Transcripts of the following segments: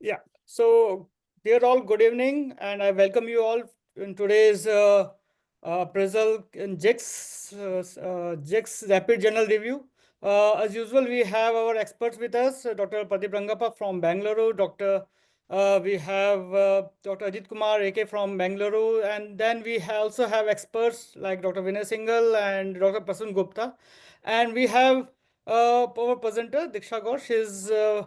Yeah. So, dear all, good evening, and I welcome you all in today's appraisal in GICS, GICS Rapid Journal Review. As usual, we have our experts with us, Dr. Pradeep Rangappa from Bangalore, we have Dr. Ajit Kumar AK from Bangalore, and then we also have experts like Dr. Vinay Singhal and Dr. Prasun Gupta, and we have our presenter Diksha Ghosh. Uh,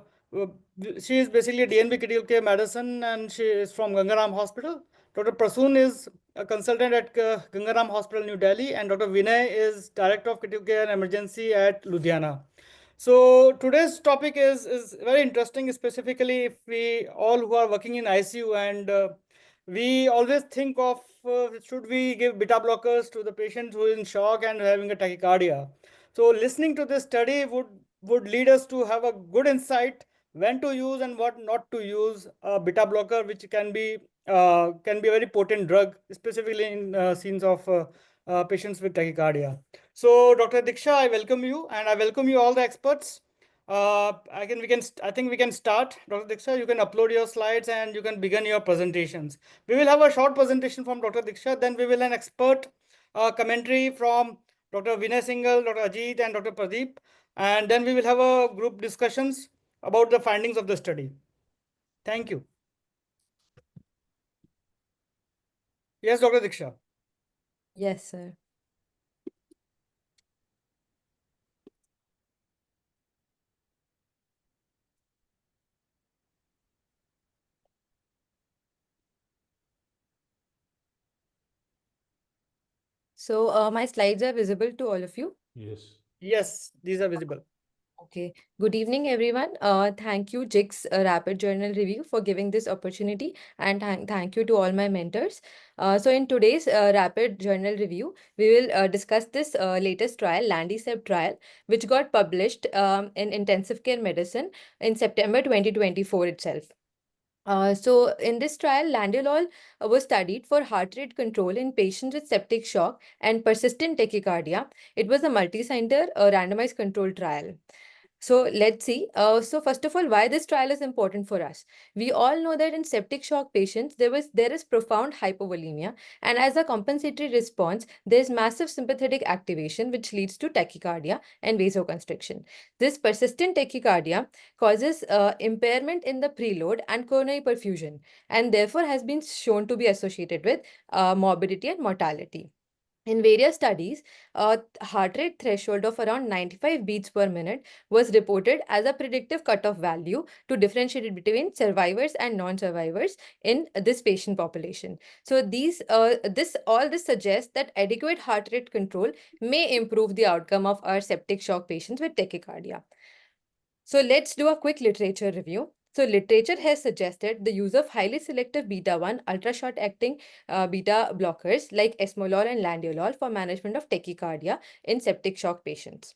she is basically a DNB critical care medicine, and she is from Gangaram Hospital. Dr. Prasoon is a consultant at Gangaram Hospital, New Delhi, and Dr. Vinay is director of critical care and emergency at Ludhiana. So today's topic is very interesting, specifically if we all who are working in ICU, and we always think of should we give beta blockers to the patient who is in shock and having a tachycardia. So listening to this study would lead us to have a good insight when to use and what not to use a beta blocker, which can be a very potent drug, specifically in scenes of patients with tachycardia. So, Dr. Diksha, I welcome you, and I welcome you all the experts. I think we can start. Dr. Diksha, you can upload your slides and you can begin your presentations. We will have a short presentation from Dr. Diksha, then we will an expert commentary from Dr. Vinay Singhal, Dr. Ajit, and Dr. Pradeep, and then we will have a group discussions about the findings of the study. Thank you. Yes, Dr. Diksha. Yes, sir. So my slides are visible to all of you. Yes. Yes, these are visible. Okay. Good evening, everyone. Thank you, GICS Rapid Journal Review, for giving this opportunity, and thank you to all my mentors. So in today's Rapid Journal Review, we will discuss this latest trial, LANDI-SEP trial, which got published in Intensive Care Medicine in September 2024 itself. So in this trial, landiolol was studied for heart rate control in patients with septic shock and persistent tachycardia. It was a multi-center randomized control trial. So let's see. So first of all, why this trial is important for us? We all know that in septic shock patients, there is profound hypovolemia, and as a compensatory response, there is massive sympathetic activation, which leads to tachycardia and vasoconstriction. This persistent tachycardia causes impairment in the preload and coronary perfusion, and therefore has been shown to be associated with morbidity and mortality. In various studies, a heart rate threshold of around 95 beats per minute was reported as a predictive cutoff value to differentiate between survivors and non-survivors in this patient population. So all this suggests that adequate heart rate control may improve the outcome of our septic shock patients with tachycardia. So let's do a quick literature review. So literature has suggested the use of highly selective beta-1 ultra-short-acting beta blockers like esmolol and landiolol for management of tachycardia in septic shock patients.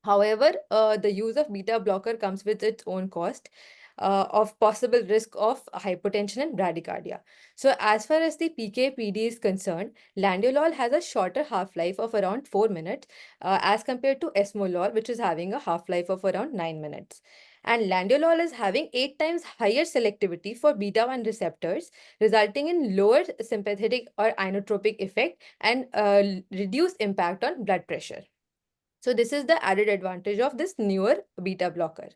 However, the use of beta blocker comes with its own cost of possible risk of hypotension and bradycardia. So as far as the PK/PD is concerned, landiolol has a shorter half-life of around 4 minutes as compared to esmolol, which is having a half-life of around 9 minutes. And landiolol is having 8 times higher selectivity for beta-1 receptors, resulting in lower sympathetic or inotropic effect and reduced impact on blood pressure. So this is the added advantage of this newer beta blocker.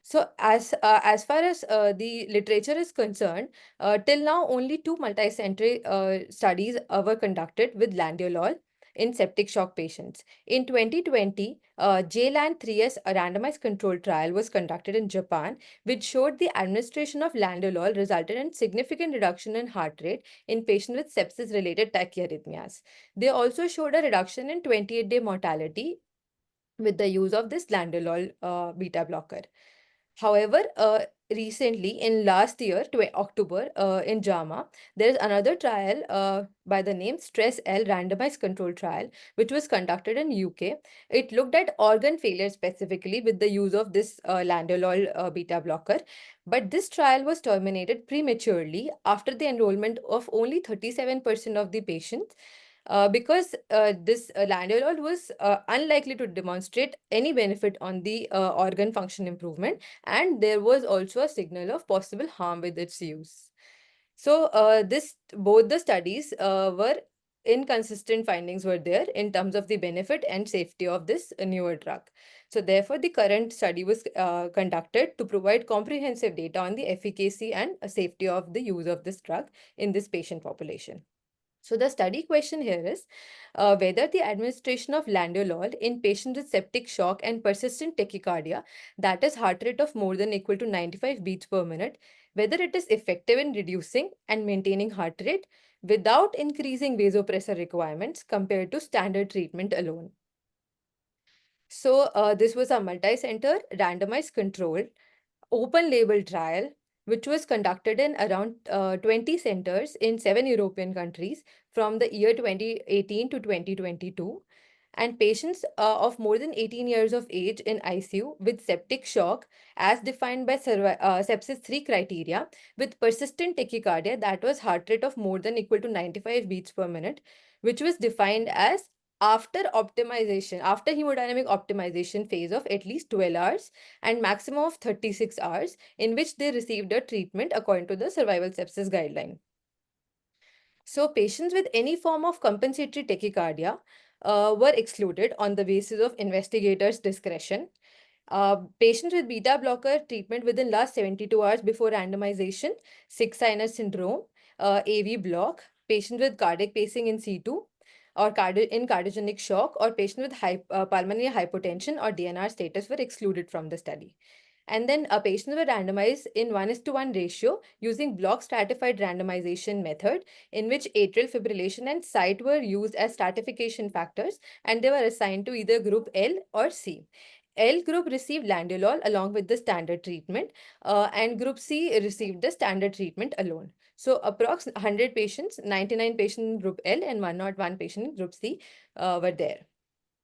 So as far as the literature is concerned, till now only two multicenter studies were conducted with landiolol in septic shock patients. In 2020, JLAND-3S, a randomized controlled trial, was conducted in Japan, which showed the administration of landiolol resulted in significant reduction in heart rate in patients with sepsis-related tachyarrhythmias. They also showed a reduction in 28-day mortality with the use of this landiolol beta blocker. However, recently in last year, October, in JAMA, there is another trial by the name STRESS-L randomized control trial, which was conducted in UK. It looked at organ failure specifically with the use of this landiolol beta blocker. But this trial was terminated prematurely after the enrollment of only 37% of the patients. because this landiolol was unlikely to demonstrate any benefit on the organ function improvement, and there was also a signal of possible harm with its use. So this both the studies were inconsistent findings were there in terms of the benefit and safety of this newer drug. So therefore, the current study was conducted to provide comprehensive data on the efficacy and safety of the use of this drug in this patient population. So the study question here is whether the administration of landiolol in patients with septic shock and persistent tachycardia, that is heart rate of more than equal to 95 beats per minute, whether it is effective in reducing and maintaining heart rate without increasing vasopressor requirements compared to standard treatment alone. So this was a multi-center randomized controlled open label trial which was conducted in around 20 centers in 7 European countries from the year 2018 to 2022. And patients of more than 18 years of age in ICU with septic shock, as defined by sepsis 3 criteria, with persistent tachycardia, that was heart rate of more than equal to 95 beats per minute, which was defined as after hemodynamic optimization phase of at least 12 hours and maximum of 36 hours, in which they received a treatment according to the survival sepsis guideline. So patients with any form of compensatory tachycardia were excluded on the basis of investigators' discretion. Patients with beta blocker treatment within last 72 hours before randomization, sick sinus syndrome, AV block, patients with cardiac pacing in C2, or in cardiogenic shock, or patients with pulmonary hypotension or DNR status were excluded from the study. And then patients were randomized in 1:1 ratio using block stratified randomization method, in which atrial fibrillation and site were used as stratification factors, and they were assigned to either group L or C. L group received landiolol along with the standard treatment, and group C received the standard treatment alone. So approx 100 patients, 99 patients in group L and 101 patient in group C were there.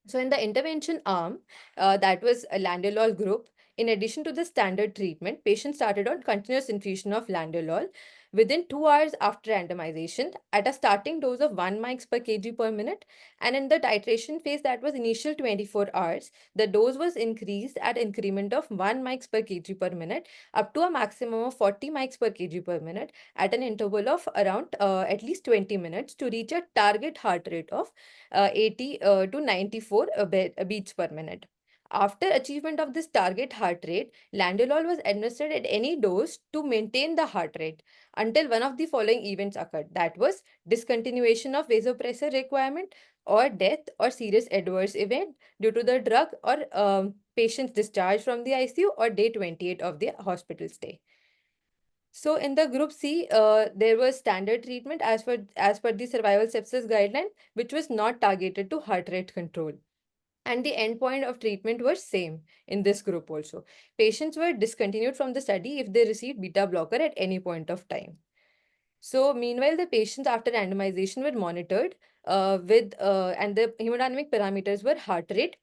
So in the intervention arm, that was a landiolol group. In addition to the standard treatment, patients started on continuous infusion of landiolol within 2 hours after randomization at a starting dose of 1 mics per kg per minute. And in the titration phase, that was initial 24 hours, the dose was increased at increment of 1 mics per kg per minute up to a maximum of 40 mics per kg per minute at an interval of around at least 20 minutes to reach a target heart rate of 80 to 94 beats per minute. After achievement of this target heart rate, landiolol was administered at any dose to maintain the heart rate until one of the following events occurred. That was discontinuation of vasopressor requirement, or death or serious adverse event due to the drug, or patient's discharge from the ICU, or day 28 of the hospital stay. So in the group C, there was standard treatment as per the survival sepsis guideline, which was not targeted to heart rate control. And the endpoint of treatment was same in this group also. Patients were discontinued from the study if they received beta blocker at any point of time. So meanwhile, the patients after randomization were monitored and the hemodynamic parameters were heart rate,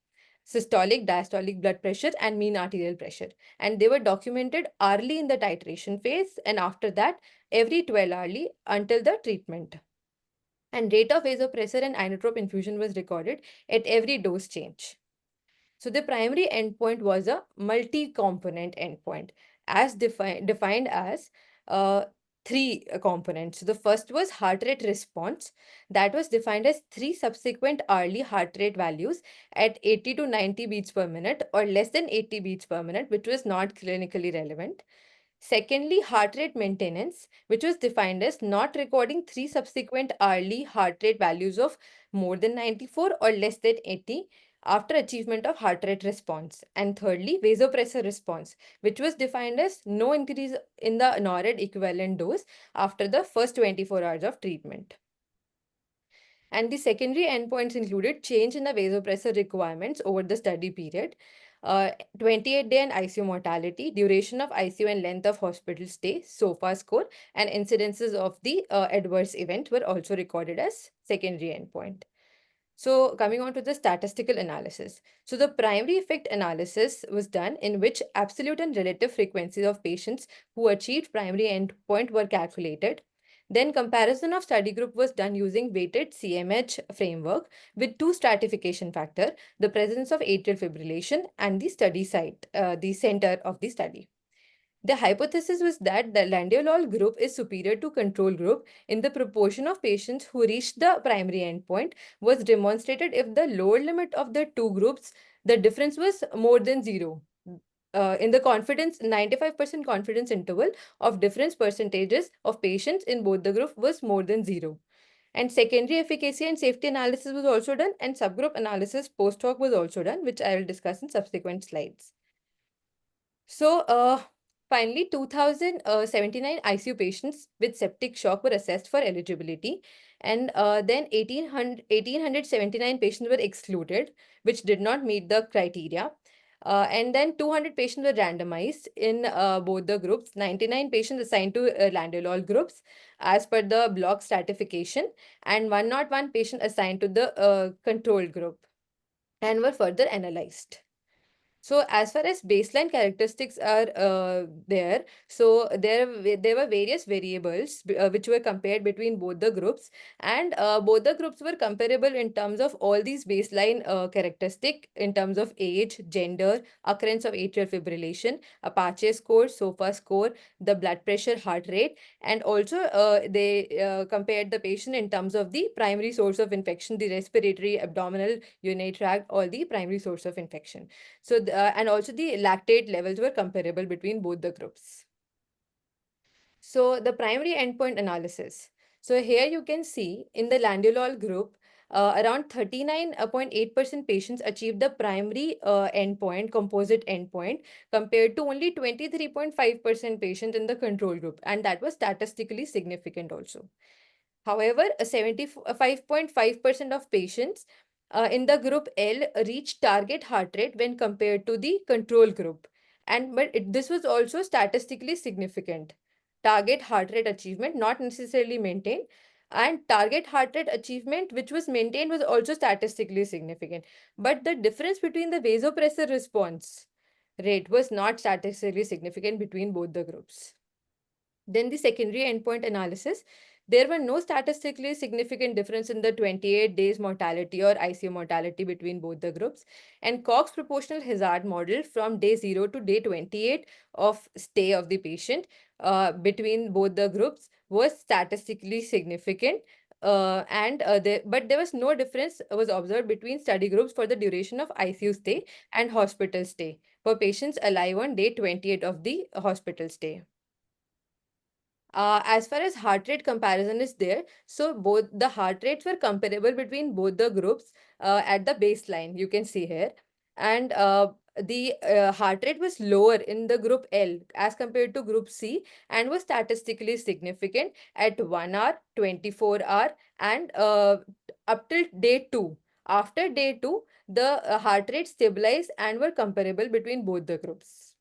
systolic, diastolic blood pressure, and mean arterial pressure. And they were documented hourly in the titration phase, and after that, every 12 hourly until the treatment. And rate of vasopressor and inotrope infusion was recorded at every dose change. So the primary endpoint was a multi-component endpoint, as defined as uh, three components. So the first was heart rate response, that was defined as 3 subsequent hourly heart rate values at 80 to 90 beats per minute or less than 80 beats per minute, which was not clinically relevant. Secondly, heart rate maintenance, which was defined as not recording 3 subsequent hourly heart rate values of more than 94 or less than 80 after achievement of heart rate response. And thirdly, vasopressor response, which was defined as no increase in the NORAD equivalent dose after the first 24 hours of treatment. And the secondary endpoints included change in the vasopressor requirements over the study period, 28-day and ICU mortality, duration of ICU and length of hospital stay, SOFA score, and incidences of the adverse event were also recorded as secondary endpoint. So coming on to the statistical analysis. So the primary effect analysis was done, in which absolute and relative frequencies of patients who achieved primary endpoint were calculated. Then comparison of study group was done using weighted CMH framework with two stratification factor, the presence of atrial fibrillation and the study site, the center of the study. The hypothesis was that the landiolol group is superior to control group in the proportion of patients who reached the primary endpoint was demonstrated if the lower limit of the two groups, the difference was more than zero. In the confidence, 95% confidence interval of difference percentages of patients in both the group was more than zero. And secondary efficacy and safety analysis was also done, and subgroup analysis post hoc was also done, which I will discuss in subsequent slides. So, finally, 2079 ICU patients with septic shock were assessed for eligibility, and then 1879 patients were excluded, which did not meet the criteria. And then 200 patients were randomized in both the groups, 99 patients assigned to landiolol groups as per the block stratification, and 101 patient assigned to the control group and were further analyzed. So as far as baseline characteristics are so there were various variables which were compared between both the groups, and both the groups were comparable in terms of all these baseline characteristic in terms of age, gender, occurrence of atrial fibrillation, Apache score, SOFA score, the blood pressure, heart rate, and also they compared the patient in terms of the primary source of infection, the respiratory, abdominal, urinary tract, all the primary source of infection. So, and also the lactate levels were comparable between both the groups. So, the primary endpoint analysis. So, here you can see in the landiolol group, around 39.8% patients achieved the primary endpoint, composite endpoint, compared to only 23.5% patients in the control group, and that was statistically significant also. However, 75.5% of patients in the group L reached target heart rate when compared to the control group. And this was also statistically significant. Target heart rate achievement not necessarily maintained, and target heart rate achievement which was maintained was also statistically significant. But the difference between the vasopressor response rate was not statistically significant between both the groups. Then the secondary endpoint analysis. There were no statistically significant difference in the 28 days mortality or ICU mortality between both the groups. And Cox proportional hazard model from day 0 to day 28 of stay of the patient between both the groups was statistically significant. But there was no difference was observed between study groups for the duration of ICU stay and hospital stay for patients alive on day 28 of the hospital stay. As far as heart rate comparison is there, so both the heart rates were comparable between both the groups at the baseline, you can see here. And the heart rate was lower in the group L as compared to group C and was statistically significant at 1 hour, 24-hour, and up till day 2. After day 2, the heart rate stabilized and were comparable between both the groups.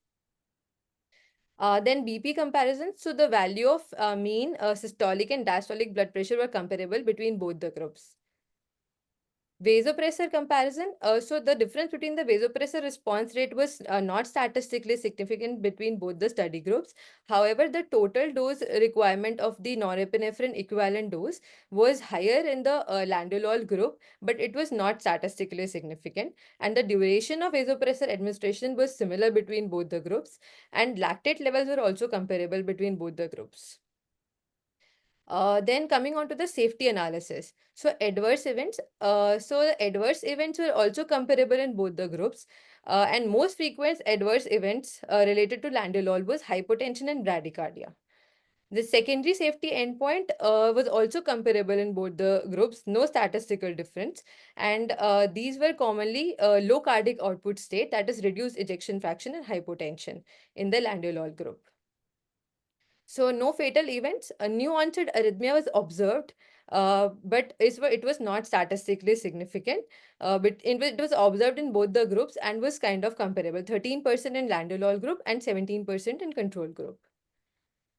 Then BP comparison. So the value of mean systolic and diastolic blood pressure were comparable between both the groups. Vasopressor comparison. So the difference between the vasopressor response rate was not statistically significant between both the study groups. However, the total dose requirement of the norepinephrine equivalent dose was higher in the landiolol group, but it was not statistically significant. And the duration of vasopressor administration was similar between both the groups. And lactate levels were also comparable between both the groups. Then coming on to the safety analysis. So adverse events. So the adverse events were also comparable in both the groups. And most frequent adverse events related to landiolol was hypotension and bradycardia. The secondary safety endpoint was also comparable in both the groups, no statistical difference. And these were commonly low cardiac output state, that is reduced ejection fraction and hypotension in the landiolol group. So no fatal events. A new onset arrhythmia was observed, but it was not statistically significant. But it was observed in both the groups and was kind of comparable. 13% in landiolol group and 17% in control group.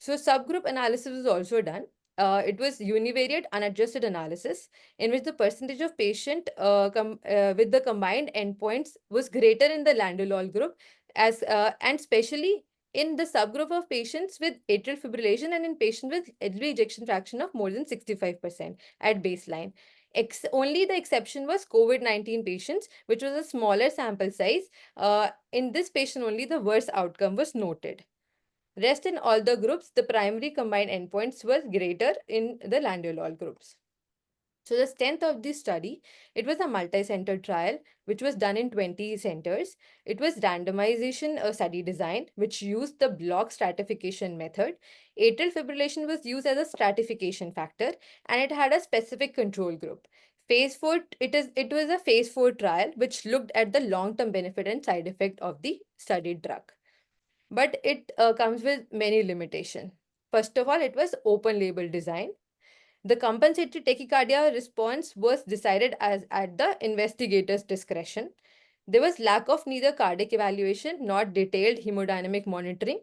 So subgroup analysis was also done. It was univariate unadjusted analysis in which the percentage of patient with the combined endpoints was greater in the landiolol group and especially in the subgroup of patients with atrial fibrillation and in patients with LV ejection fraction of more than 65% at baseline. Only the exception was COVID-19 patients, which was a smaller sample size. In this patient, only the worst outcome was noted. Rest in all the groups, the primary combined endpoints were greater in the landiolol groups. So the strength of this study, it was a multi-center trial which was done in 20 centers. It was randomization study design which used the block stratification method. Atrial fibrillation was used as a stratification factor and it had a specific control group. Phase 4, it was a phase 4 trial which looked at the long-term benefit and side effect of the studied drug. But it comes with many limitations. First of all, it was open label design. The compensatory tachycardia response was decided as at the investigator's discretion. There was lack of neither cardiac evaluation nor detailed hemodynamic monitoring,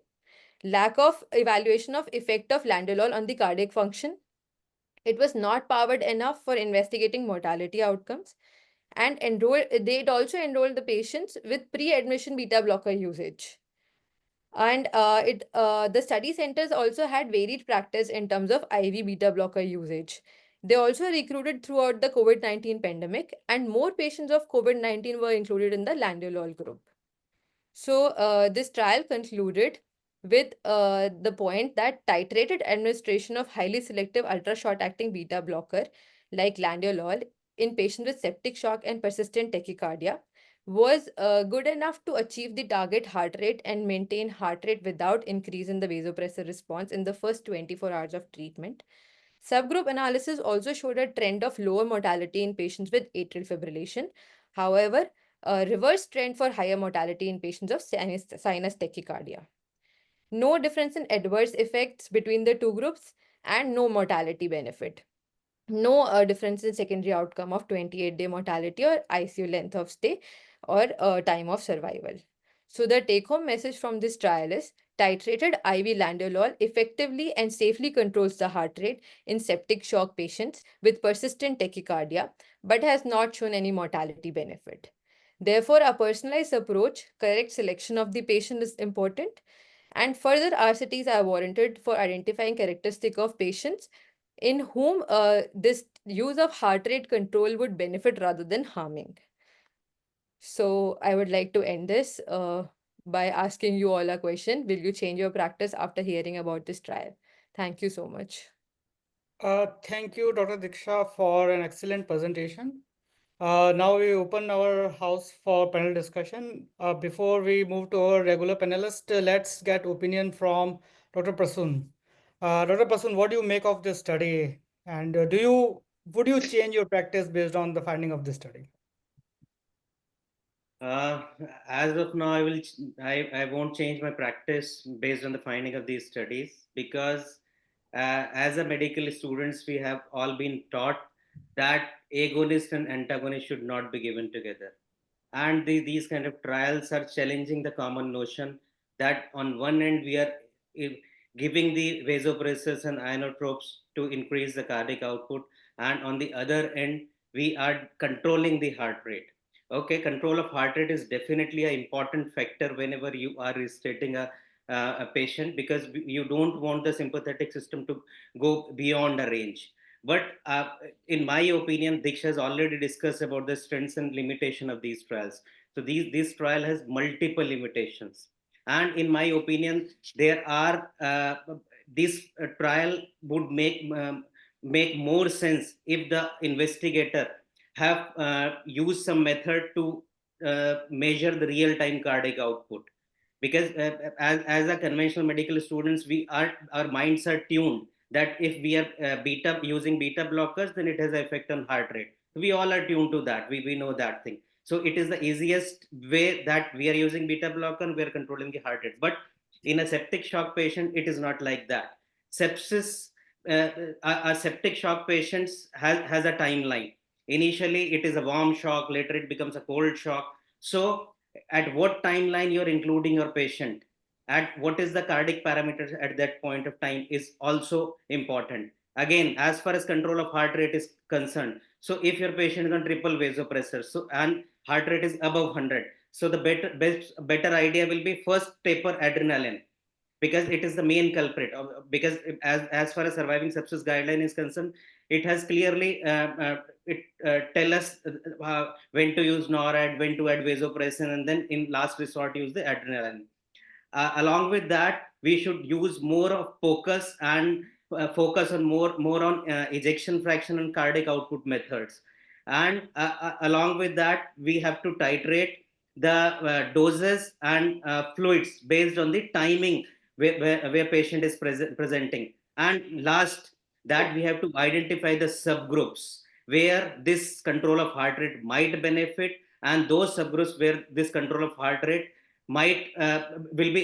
lack of evaluation of effect of landiolol on the cardiac function. It was not powered enough for investigating mortality outcomes, and they also enrolled the patients with pre-admission beta blocker usage. And the study centers also had varied practice in terms of IV beta blocker usage. They also recruited throughout the COVID-19 pandemic, and more patients of COVID-19 were included in the landiolol group. So this trial concluded with the point that titrated administration of highly selective ultra short acting beta blocker like landiolol in patients with septic shock and persistent tachycardia was good enough to achieve the target heart rate and maintain heart rate without increase in the vasopressor response in the first 24 hours of treatment. Subgroup analysis also showed a trend of lower mortality in patients with atrial fibrillation. However, a reverse trend for higher mortality in patients of sinus tachycardia. No difference in adverse effects between the two groups and no mortality benefit. No difference in secondary outcome of 28-day mortality or ICU length of stay or time of survival. So the take-home message from this trial is titrated IV landiolol effectively and safely controls the heart rate in septic shock patients with persistent tachycardia, but has not shown any mortality benefit. Therefore, a personalized approach, correct selection of the patient is important, and further RCTs are warranted for identifying characteristic of patients in whom this use of heart rate control would benefit rather than harming. So I would like to end this by asking you all a question. Will you change your practice after hearing about this trial? Thank you so much. Thank you, Dr. Diksha, for an excellent presentation. Now we open our house for panel discussion. Before we move to our regular panelist, let's get opinion from Dr. Prasoon. Dr. Prasoon, what do you make of this study? And would you change your practice based on the finding of this study? Uh, as of now, I won't change my practice based on the finding of these studies because as a medical students, we have all been taught that agonist and antagonist should not be given together. And these kind of trials are challenging the common notion that on one end we are eh, giving the vasopressors and inotropes to increase the cardiac output, and on the other end we are controlling the heart rate. Okay, control of heart rate is definitely an important factor whenever you are restrating a patient, because you don't want the sympathetic system to go beyond a range. But in my opinion, Diksha has already discussed about the strengths and limitation of these trials. So this trial has multiple limitations, and in my opinion, there are this trial would make more sense if the investigator have used some method to measure the real time cardiac output, because as a conventional medical students, our minds are tuned that if we are beta using beta blockers, then it has an effect on heart rate. We all are tuned to that. We know that thing. So it is the easiest way that we are using beta blocker and we are controlling the heart rate. But in a septic shock patient, it is not like that. Sepsis, a septic shock patients has a timeline. Initially, it is a warm shock. Later, it becomes a cold shock. So at what timeline you're including your patient, at what is the cardiac parameters at that point of time is also important. Again, as far as control of heart rate is concerned, so if your patient is on triple vasopressor, so and heart rate is above 100, so the better idea will be first taper adrenaline. because it is the main culprit. Because as far as surviving sepsis guideline is concerned, it has clearly it tell us when to use NORAD, when to add vasopressin, and then in last resort use the adrenaline. Along with that, we should use more of focus and focus on more on ejection fraction and cardiac output methods. And along with that, we have to titrate the doses and fluids based on the timing where patient is presenting. And last, that we have to identify the subgroups where this control of heart rate might benefit, and those subgroups where this control of heart rate might will be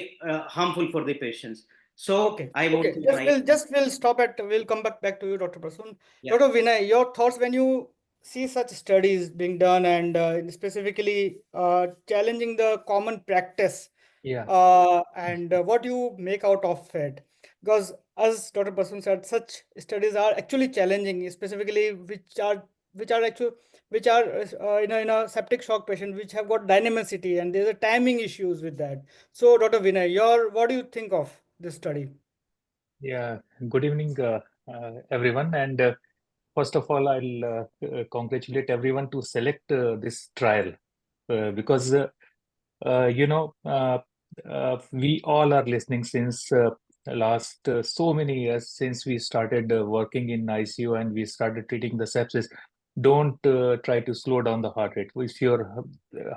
harmful for the patients. So Okay, I won't okay. say Just my. we'll stop at. We'll come back to you, Dr. Prasoon. Yeah. Dr. Vinay, your thoughts when you see such studies being done and specifically challenging the common practice, Yeah, and what you make out of it. Because as Dr. Prasoon said, such studies are actually challenging, specifically which are actually which are in a septic shock patient which have got dynamicity, and there's a timing issues with that. So, Dr. Vinay, what do you think of this study? yeah. Good evening, everyone. And first of all, I'll congratulate everyone to select this trial because you know we all are listening since last so many years since we started working in ICU and we started treating the sepsis. Don't try to slow down the heart rate. If your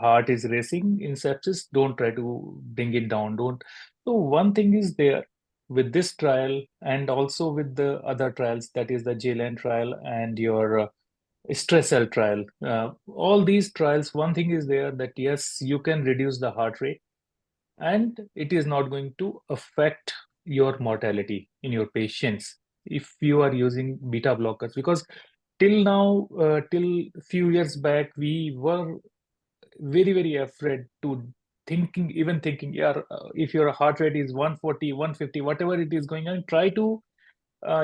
heart is racing in sepsis, don't try to bring it down. Don't. So one thing is there with this trial and also with the other trials, that is the JLAN trial and your stress cell trial. All these trials, one thing is there that yes, you can reduce the heart rate and it is not going to affect your mortality in your patients if you are using beta blockers. Because till now, till few years back, we were very afraid to thinking, yeah, if your heart rate is 140, 150, whatever it is going on, try to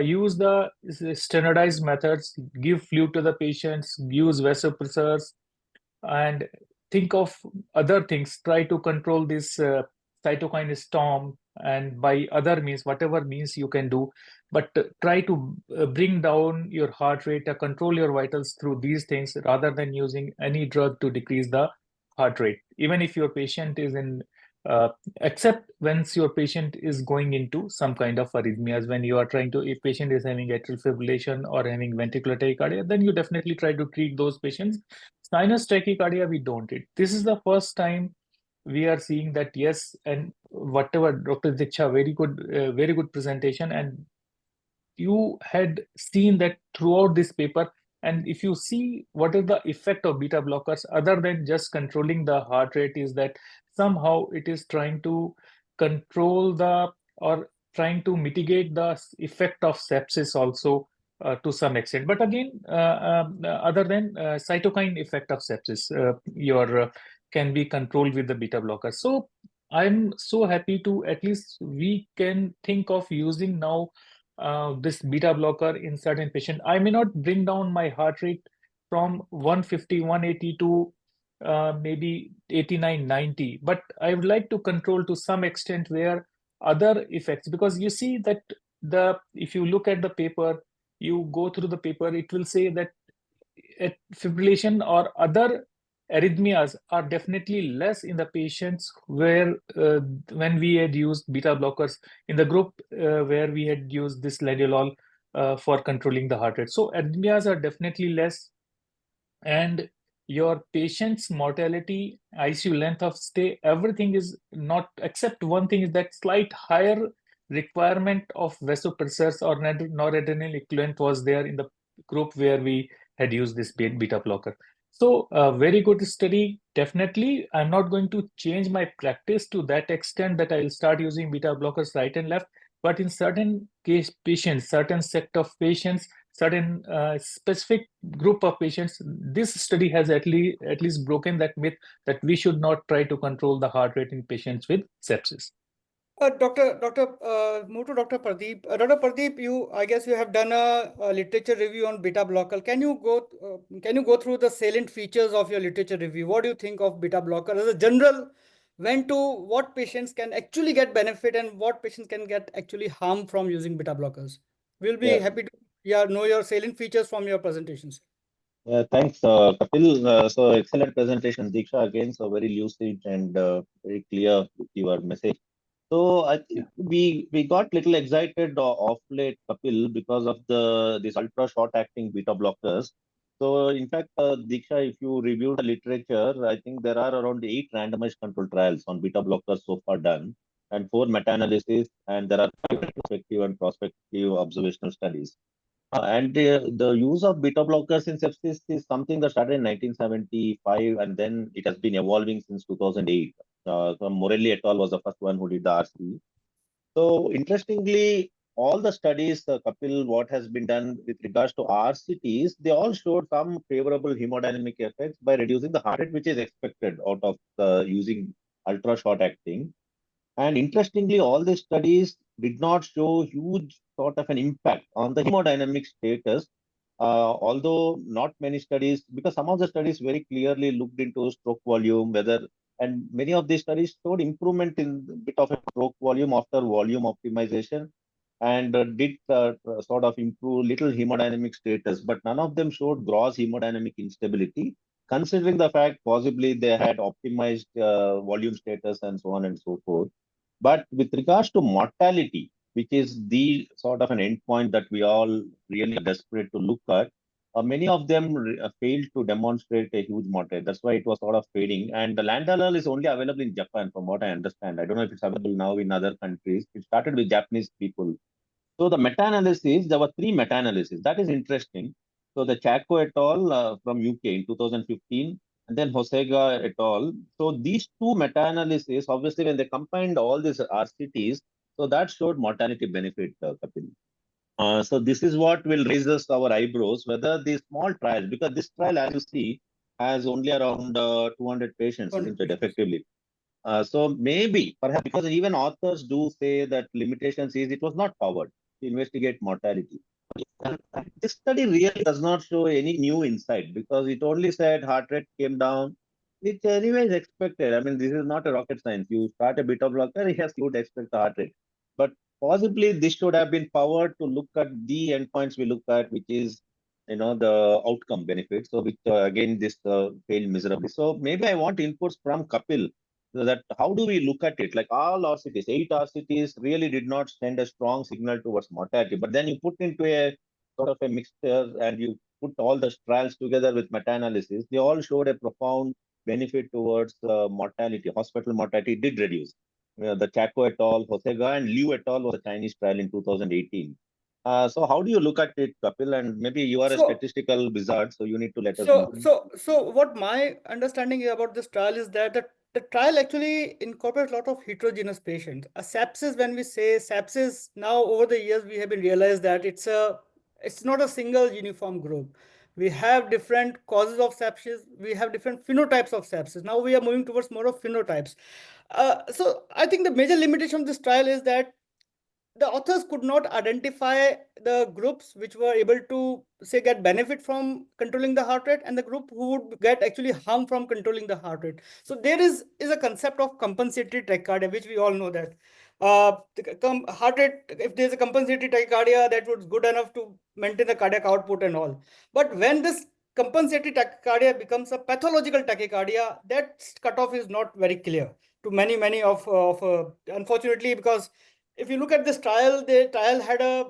use the standardized methods, give fluid to the patients, use vasopressors, and think of other things. Try to control this cytokine storm, and by other means, whatever means you can do, but try to bring down your heart rate, control your vitals through these things rather than using any drug to decrease the heart rate. Even if your patient is in uh, except once your patient is going into some kind of arrhythmias, when you are trying to, if patient is having atrial fibrillation or having ventricular tachycardia, then you definitely try to treat those patients. Sinus tachycardia, we don't treat. This is the first time we are seeing that, yes, and whatever Dr. Diksha, very good presentation, and you had seen that throughout this paper. And if you see what is the effect of beta blockers, other than just controlling the heart rate, is that somehow it is trying to control the or trying to mitigate the effect of sepsis also to some extent. But again, other than cytokine effect of sepsis, your can be controlled with the beta blocker. So I'm so happy to at least we can think of using now this beta blocker in certain patient. I may not bring down my heart rate from 150, 180 to maybe 89, 90, but I would like to control to some extent where other effects, because you see that if you look at the paper, you go through the paper, it will say that fibrillation or other arrhythmias are definitely less in the patients where when we had used beta blockers in the group where we had used this ladelol for controlling the heart rate. So arrhythmias are definitely less, and your patient's mortality, ICU length of stay, everything is not, except one thing is that slight higher requirement of vasopressors or noradrenaline equivalent was there in the group where we had used this beta blocker. So a very good study. Definitely, I'm not going to change my practice to that extent that I'll start using beta blockers right and left. But in certain case patients, certain sect of patients, certain specific group of patients, this study has at least broken that myth that we should not try to control the heart rate in patients with sepsis. Move to Dr. Pradeep. Dr. Pradeep, I guess you have done a literature review on beta blocker. Can you go through the salient features of your literature review? What do you think of beta blocker as a general what patients can actually get benefit and what patients can get actually harm from using beta blockers. We'll be Yeah, happy to know your salient features from your presentations. thanks, Kapil. So excellent presentation, Diksha, again. So very lucid and very clear with your message. So I Yeah. think we got little excited off late, Kapil, because of this ultra short acting beta blockers. So in fact, Diksha, if you review the literature, I think there are around 8 randomized control trials on beta blockers so far done, and 4 meta-analyses, and there are 5 retrospective and prospective observational studies. And the use of beta blockers in sepsis is something that started in 1975, and then it has been evolving since 2008. So Morelli et al. Was the first one who did the RC. So interestingly, all the studies, Kapil, what has been done with regards to RCTs, they all showed some favorable hemodynamic effects by reducing the heart rate, which is expected out of using ultra short acting. And interestingly, all the studies did not show huge sort of an impact on the hemodynamic status, although not many studies, because some of the studies very clearly looked into stroke volume, whether, and many of these studies showed improvement in bit of a stroke volume after volume optimization, and did sort of improve little hemodynamic status, but none of them showed gross hemodynamic instability, considering the fact possibly they had optimized volume status and so on and so forth. But with regards to mortality, which is the sort of an endpoint that we all really are desperate to look at, many of them failed to demonstrate a huge mortality. That's why it was sort of fading. And the Landalal is only available in Japan, from what I understand. I don't know if it's available now in other countries. It started with Japanese people. So the meta-analysis, there were 3 meta-analyses. That is interesting. So the Chaco et al. From UK in 2015, and then Hosega et al. So these 2 meta-analyses, obviously, when they combined all these RCTs, so that showed mortality benefit, Kapil. So this is what will raise us our eyebrows, whether these small trials, because this trial, as you see, has only around 200 patients, 100 isn't it, patients. effectively? So maybe, perhaps, because even authors do say that limitations is it was not powered to investigate mortality. And this study really does not show any new insight because it only said heart rate came down, which anyway is expected. I mean, this is not a rocket science. You start a beta blocker, yes, you would expect the heart rate. But possibly this should have been powered to look at the endpoints we look at, which is, the outcome benefits. So which again, this failed miserably. So maybe I want inputs from Kapil, so that how do we look at it? Like all RCTs, 8 RCTs really did not send a strong signal towards mortality. But then you put into a sort of a mixture and you put all the trials together with meta-analysis, they all showed a profound benefit towards mortality. Hospital mortality did reduce. The Chaco et al., Hosega, and Liu et al. Was a Chinese trial in 2018. So how do you look at it, Kapil? And maybe you are a So, statistical wizard, so you need to let us know. so what my understanding about this trial is that the trial actually incorporates a lot of heterogeneous patients. A sepsis, when we say sepsis, now over the years we have been realized that it's not a single uniform group. We have different causes of sepsis. We have different phenotypes of sepsis. Now we are moving towards more of phenotypes. So I think the major limitation of this trial is that the authors could not identify the groups which were able to say get benefit from controlling the heart rate and the group who would get actually harm from controlling the heart rate. So there is a concept of compensatory tachycardia, which we all know that the heart rate, if there's a compensatory tachycardia, that was good enough to maintain the cardiac output and all. But when this compensatory tachycardia becomes a pathological tachycardia, that cutoff is not very clear to many of unfortunately, because if you look at this trial, the trial had a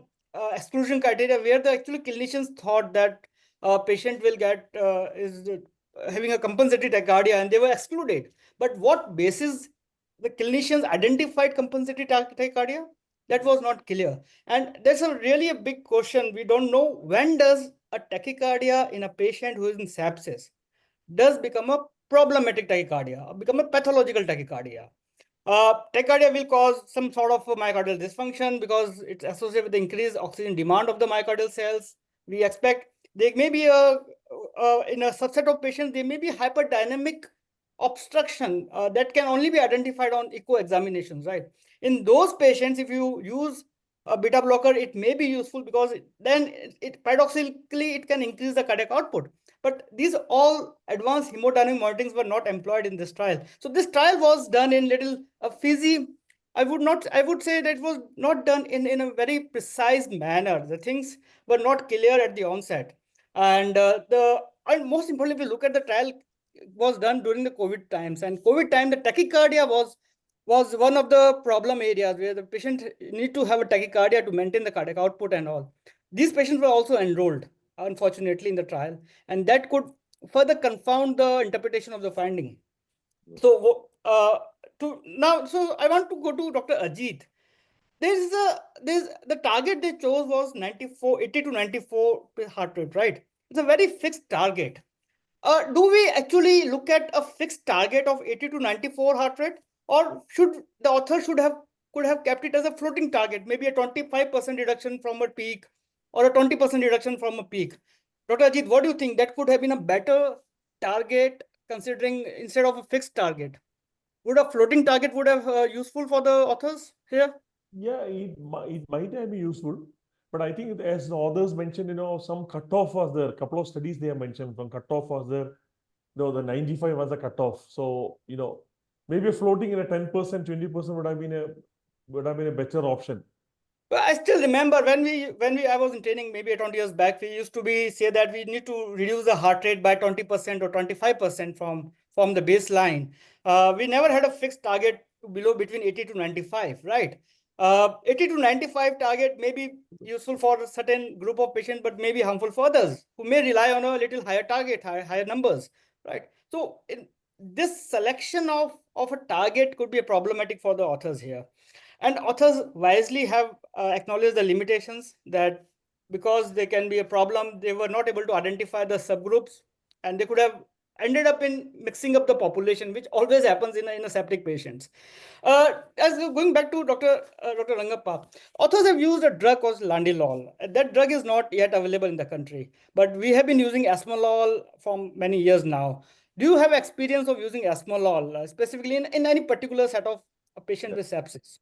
exclusion criteria where the actually clinicians thought that a patient will get is having a compensatory tachycardia and they were excluded. But what basis the clinicians identified compensatory tachycardia? That was not clear. And that's a really a big question. We don't know when does a tachycardia in a patient who is in sepsis does become a problematic tachycardia, or become a pathological tachycardia. Tachycardia will cause some sort of myocardial dysfunction because it's associated with the increased oxygen demand of the myocardial cells. We expect there may be in a subset of patients, there may be hyperdynamic obstruction that can only be identified on echo examinations, right? In those patients, if you use a beta blocker, it may be useful because then paradoxically it can increase the cardiac output. But these all advanced hemodynamic monitorings were not employed in this trial. So this trial was done in little fizzy. I would say that it was not done in a very precise manner. The things were not clear at the onset. And most importantly, if we look at the trial, was done during the COVID times. And COVID time, the tachycardia was one of the problem areas where the patient need to have a tachycardia to maintain the cardiac output and all. These patients were also enrolled, unfortunately, in the trial, and that could further confound the interpretation of the finding. So I want to go to Dr. Ajit. There's the target they chose was 80 to 94 heart rate, right? It's a very fixed target. Do we actually look at a fixed target of 80 to 94 heart rate, or should the author could have kept it as a floating target, maybe a 25% reduction from a peak or a 20% reduction from a peak? Dr. Ajit, what do you think? That could have been a better target considering instead of a fixed target. Would a floating target would have useful for the authors here? Yeah, it might have been useful, but I think as the authors mentioned, some cutoff was there. A couple of studies they have mentioned some cutoff was there. The 95 was a cutoff. So, maybe floating in a 10%, 20% would have been a better option. But I still remember when we I was in training maybe 20 years back, we used to be say that we need to reduce the heart rate by 20% or 25% from the baseline. We never had a fixed target below between 80 to 95, right? 80 to 95 target may be useful for a certain group of patients, but may be harmful for others who may rely on a little higher target, higher numbers, right? So this selection of a target could be a problematic for the authors here. And authors wisely have acknowledged the limitations that because they can be a problem, they were not able to identify the subgroups, and they could have ended up in mixing up the population, which always happens in a septic patients. As going back to Dr. Rangappa, authors have used a drug called Landilol. That drug is not yet available in the country, but we have been using Asmolol for many years now. Do you have experience of using Asmolol, specifically in any particular set of a patient with sepsis?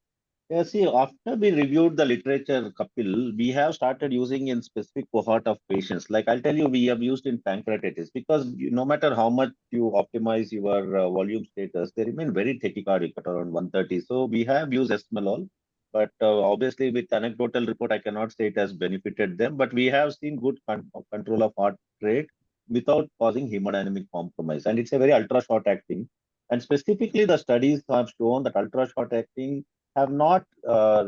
Yeah, see, after we reviewed the literature, Kapil, we have started using in specific cohort of patients. Like I'll tell you, we have used in pancreatitis because no matter how much you optimize your volume status, they remain very tachycardic at around 130. So we have used esmolol, but obviously with anecdotal report, I cannot say it has benefited them. But we have seen good control of heart rate without causing hemodynamic compromise, and it's a very ultra short acting. And specifically, the studies have shown that ultra short acting have not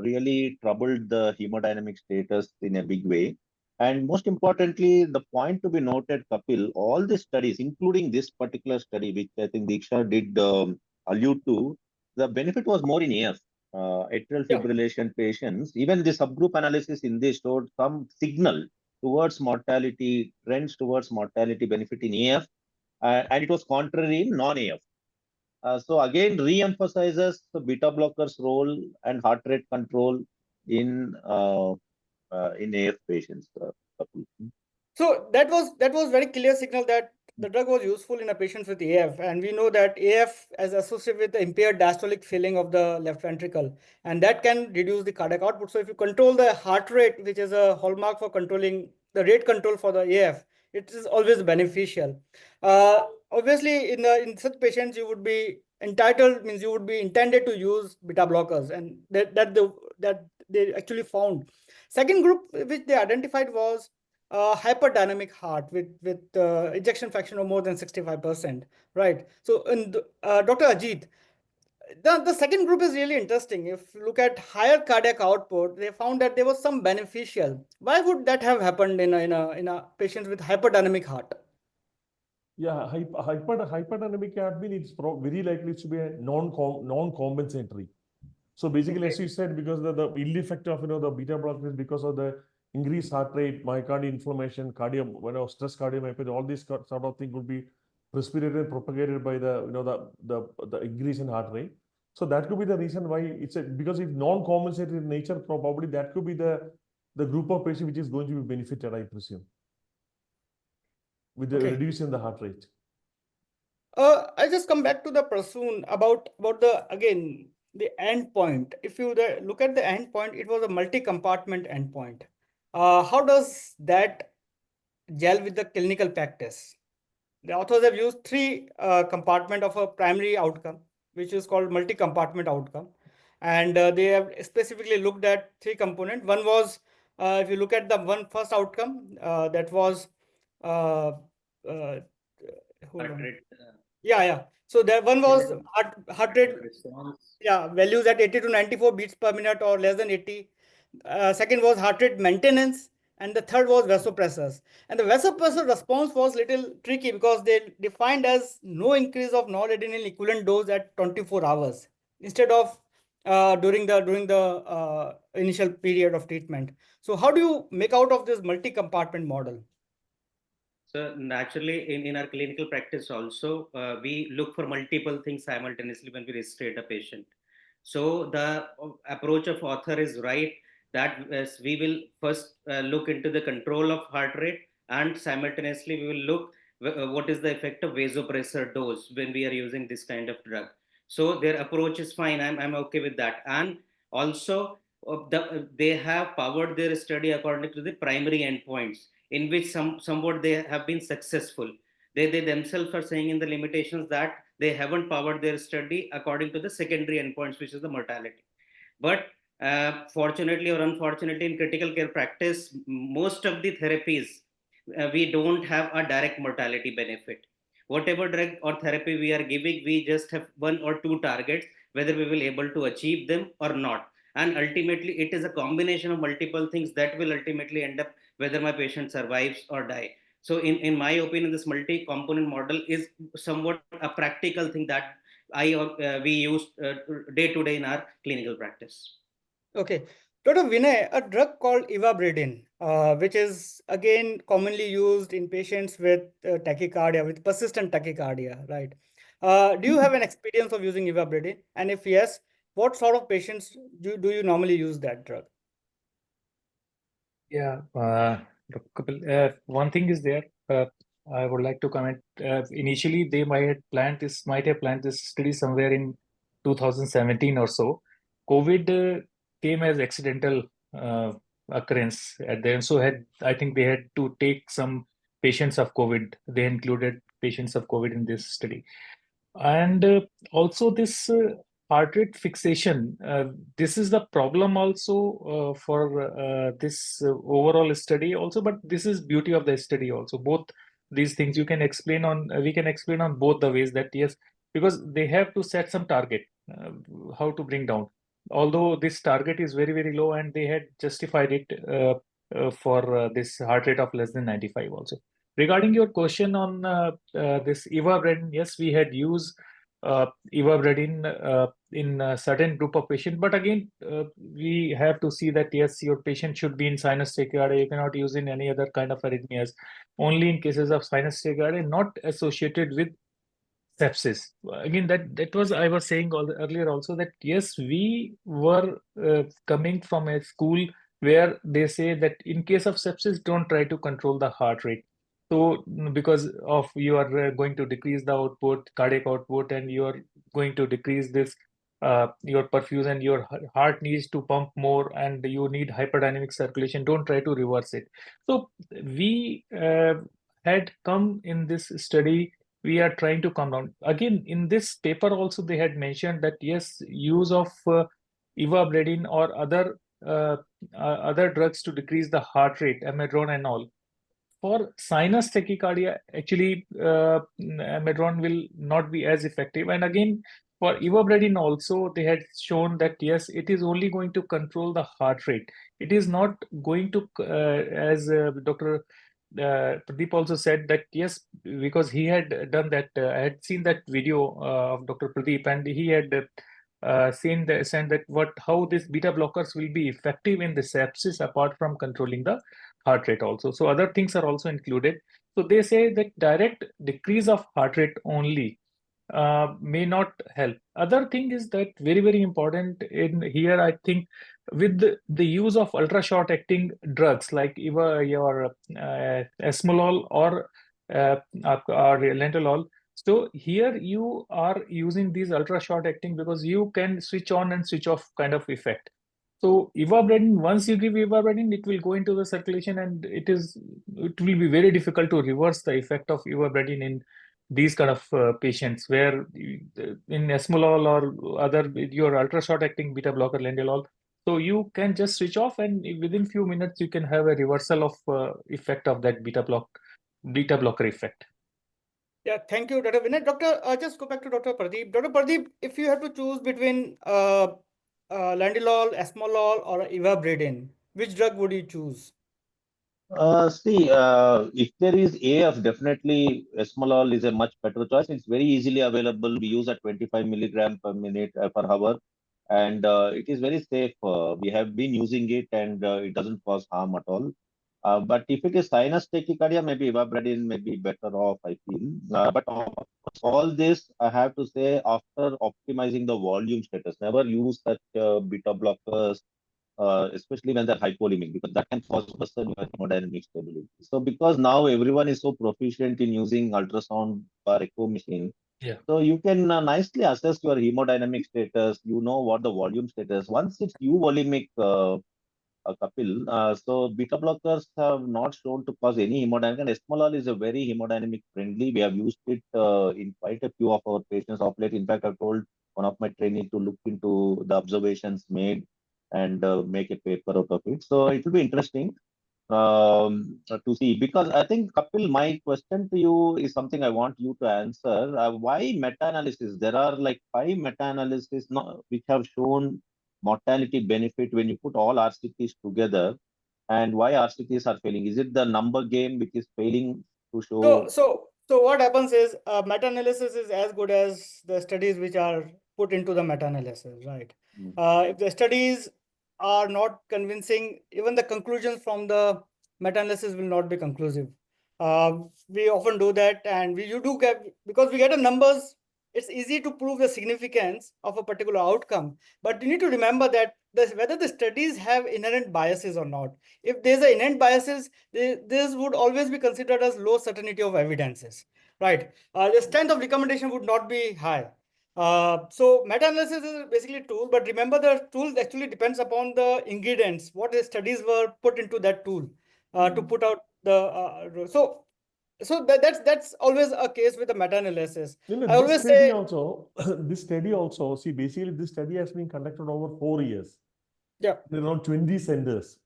really troubled the hemodynamic status in a big way. And most importantly, the point to be noted, Kapil, all the studies, including this particular study, which I think Diksha did allude to, the benefit was more in AF, atrial Yeah. fibrillation patients. Even the subgroup analysis in this showed some signal towards mortality, trends towards mortality benefit in AF, and it was contrary in non-AF. So again, re-emphasizes the beta blockers role and heart rate control in AF patients. So that was very clear signal that the drug was useful in a patient with AF, and we know that AF is associated with the impaired diastolic filling of the left ventricle, and that can reduce the cardiac output. So if you control the heart rate, which is a hallmark for controlling the rate control for the AF, it is always beneficial. Obviously, in such patients, you would be entitled means you would be intended to use beta blockers, and that they actually found. Second group which they identified was hyperdynamic heart with ejection fraction of more than 65%, right? So, Dr. Ajit, the second group is really interesting. If you look at higher cardiac output, they found that there was some beneficial. Why would that have happened in a patient with hyperdynamic heart? Yeah, hyperdynamic admin, it's very likely to be a non-compensatory. So basically, Okay. as you said, because the ill effect of the beta blockers because of the increased heart rate, myocardial inflammation, stress cardiomyopathy, all these sort of things would be precipitated and propagated by the increase in heart rate. So that could be the reason why because if non-compensatory in nature, probably that could be the group of patients which is going to be benefited, I presume, with the Okay. reduction in the heart rate. I just come back to the pursuit about the again the endpoint. If you look at the endpoint, it was a multi-compartment endpoint. How does that gel with the clinical practice? the authors have used three compartment of a primary outcome, which is called multi-compartment outcome. And they have specifically looked at three components. One was, if you look at the first outcome, that was, uh, uh, hold Heart on. rate, Yeah. So there one was heart rate, response. yeah, values at 80 to 94 beats per minute or less than 80. Second was heart rate maintenance, and the third was vasopressors. And the vasopressor response was little tricky because they defined as no increase of noradrenaline equivalent dose at 24 hours instead of during the initial period of treatment. So how do you make out of this multi-compartment model? So naturally, in our clinical practice also, we look for multiple things simultaneously when we register a patient. So the approach of author is right that we will first look into the control of heart rate, and simultaneously we will look what is the effect of vasopressor dose when we are using this kind of drug. So their approach is fine. I'm okay with that. And also, they have powered their study according to the primary endpoints in which somewhat they have been successful. They themselves are saying in the limitations that they haven't powered their study according to the secondary endpoints, which is the mortality. But fortunately or unfortunately, in critical care practice, most of the therapies, we don't have a direct mortality benefit. Whatever drug or therapy we are giving, we just have one or two targets, whether we will able to achieve them or not. And ultimately, it is a combination of multiple things that will ultimately end up whether my patient survives or die. So, in my opinion, this multi-component model is somewhat a practical thing that we use day to day in our clinical practice. Okay. Dr. Vinay, a drug called ivabradine, which is again commonly used in patients with tachycardia, with persistent tachycardia, right? Do you have an experience of using ivabradine? And if yes, what sort of patients do you normally use that drug? Yeah, Kapil, one thing is there. I would like to comment. Initially, they might have planned this study somewhere in 2017 or so. COVID came as accidental uh, occurrence at the end. So I think they had to take some patients of COVID. They included patients of COVID in this study. And also this heart rate fixation, this is the problem also for this overall study also, but this is beauty of the study also. Both these things you can explain on, we can explain on both the ways that yes, because they have to set some target, how to bring down. Although this target is very, very low and they had justified it for this heart rate of less than 95 also. Regarding your question on this ivabradine, yes, we had used ivabradine in a certain group of patients, but again, we have to see that yes, your patient should be in sinus tachycardia. You cannot use in any other kind of arrhythmias. Only in cases of sinus tachycardia, not associated with sepsis. Again, that was I was saying earlier also that yes, we were coming from a school where they say that in case of sepsis, don't try to control the heart rate. So because of you are going to decrease the output, cardiac output, and you are going to decrease this your perfusion, your heart needs to pump more, and you need hyperdynamic circulation. Don't try to reverse it. So we had come in this study, we are trying to come down. Again, in this paper also, they had mentioned that yes, use of ivabradine or other drugs to decrease the heart rate, amedron and all. For sinus tachycardia, actually, amedron will not be as effective. And again, for ivabradine also, they had shown that yes, it is only going to control the heart rate. It is not going to, as Dr. Pradeep also said that yes, because he had done that. I had seen that video of Dr. Pradeep, and he had seen that what how these beta blockers will be effective in the sepsis apart from controlling the heart rate also. So other things are also included. So they say that direct decrease of heart rate only may not help. Other thing is that very, very important in here, I think, with the use of ultra short acting drugs like your esmolol or lentalol. So here you are using these ultra short acting because you can switch on and switch off kind of effect. So ivabradine, once you give ivabradine, it will go into the circulation, and it will be very difficult to reverse the effect of ivabradine in these kind of patients where in esmolol or other your ultra short acting beta blocker landiolol. So you can just switch off, and within few minutes you can have a reversal of effect of that beta blocker effect. Yeah, thank you, Dr. Vinay. Just go back to Dr. Pradeep. Dr. Pradeep, if you have to choose between Landilol, Esmolol, or Ivabradine, which drug would you choose? See, if there is AF, definitely esmolol is a much better choice. It's very easily available. We use at 25 milligram per minute per hour, and it is very safe. We have been using it, and it doesn't cause harm at all. But if it is sinus tachycardia, maybe ivabradine may be better off, I feel. But of course, all this, I have to say, after optimizing the volume status, never use such beta blockers especially when they're hypolimic, because that can cause worsen your hemodynamic stability. So because now everyone is so proficient in using ultrasound or echo machine, Yeah. so you can nicely assess your hemodynamic status. You know what the volume status. Once it's euvolemic, Kapil, so beta blockers have not shown to cause any hemodynamic. And esmolol is a very hemodynamic friendly. We have used it in quite a few of our patients of late. In fact, I've told one of my trainees to look into the observations made and make a paper out of it. So it will be interesting to see, because I think, Kapil, my question to you is something I want you to answer. Why meta-analysis? There are like 5 meta-analysis which have shown mortality benefit when you put all RCTs together, and why RCTs are failing. Is it the number game which is failing to So, show? so what happens is meta-analysis is as good as the studies which are put into the meta-analysis, right? If the studies are not convincing, even the conclusions from the meta-analysis will not be conclusive. We often do that, and you do get, because we get the numbers, it's easy to prove the significance of a particular outcome. But you need to remember that whether the studies have inherent biases or not. If there's an inherent biases, this would always be considered as low certainty of evidences, right? The strength of recommendation would not be high. So meta-analysis is basically a tool, but remember the tool actually depends upon the ingredients, what the studies were put into that tool to put out the so that's always a case with the meta-analysis. No, I this always study say, also, this study also, see, basically this study has been conducted over 4 years yeah. in around 20 centers,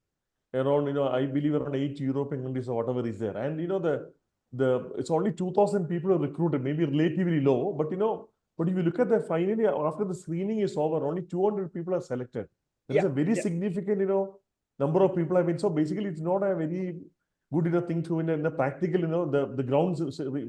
around, I believe around 8 European countries or whatever is there. And, it's only 2,000 people are recruited, maybe relatively low, but, but if you look at the finally, after the screening is over, only 200 people are selected. There is Yeah, a very yeah. significant, number of people have been. So basically, it's not a very good thing to in the practical, the ground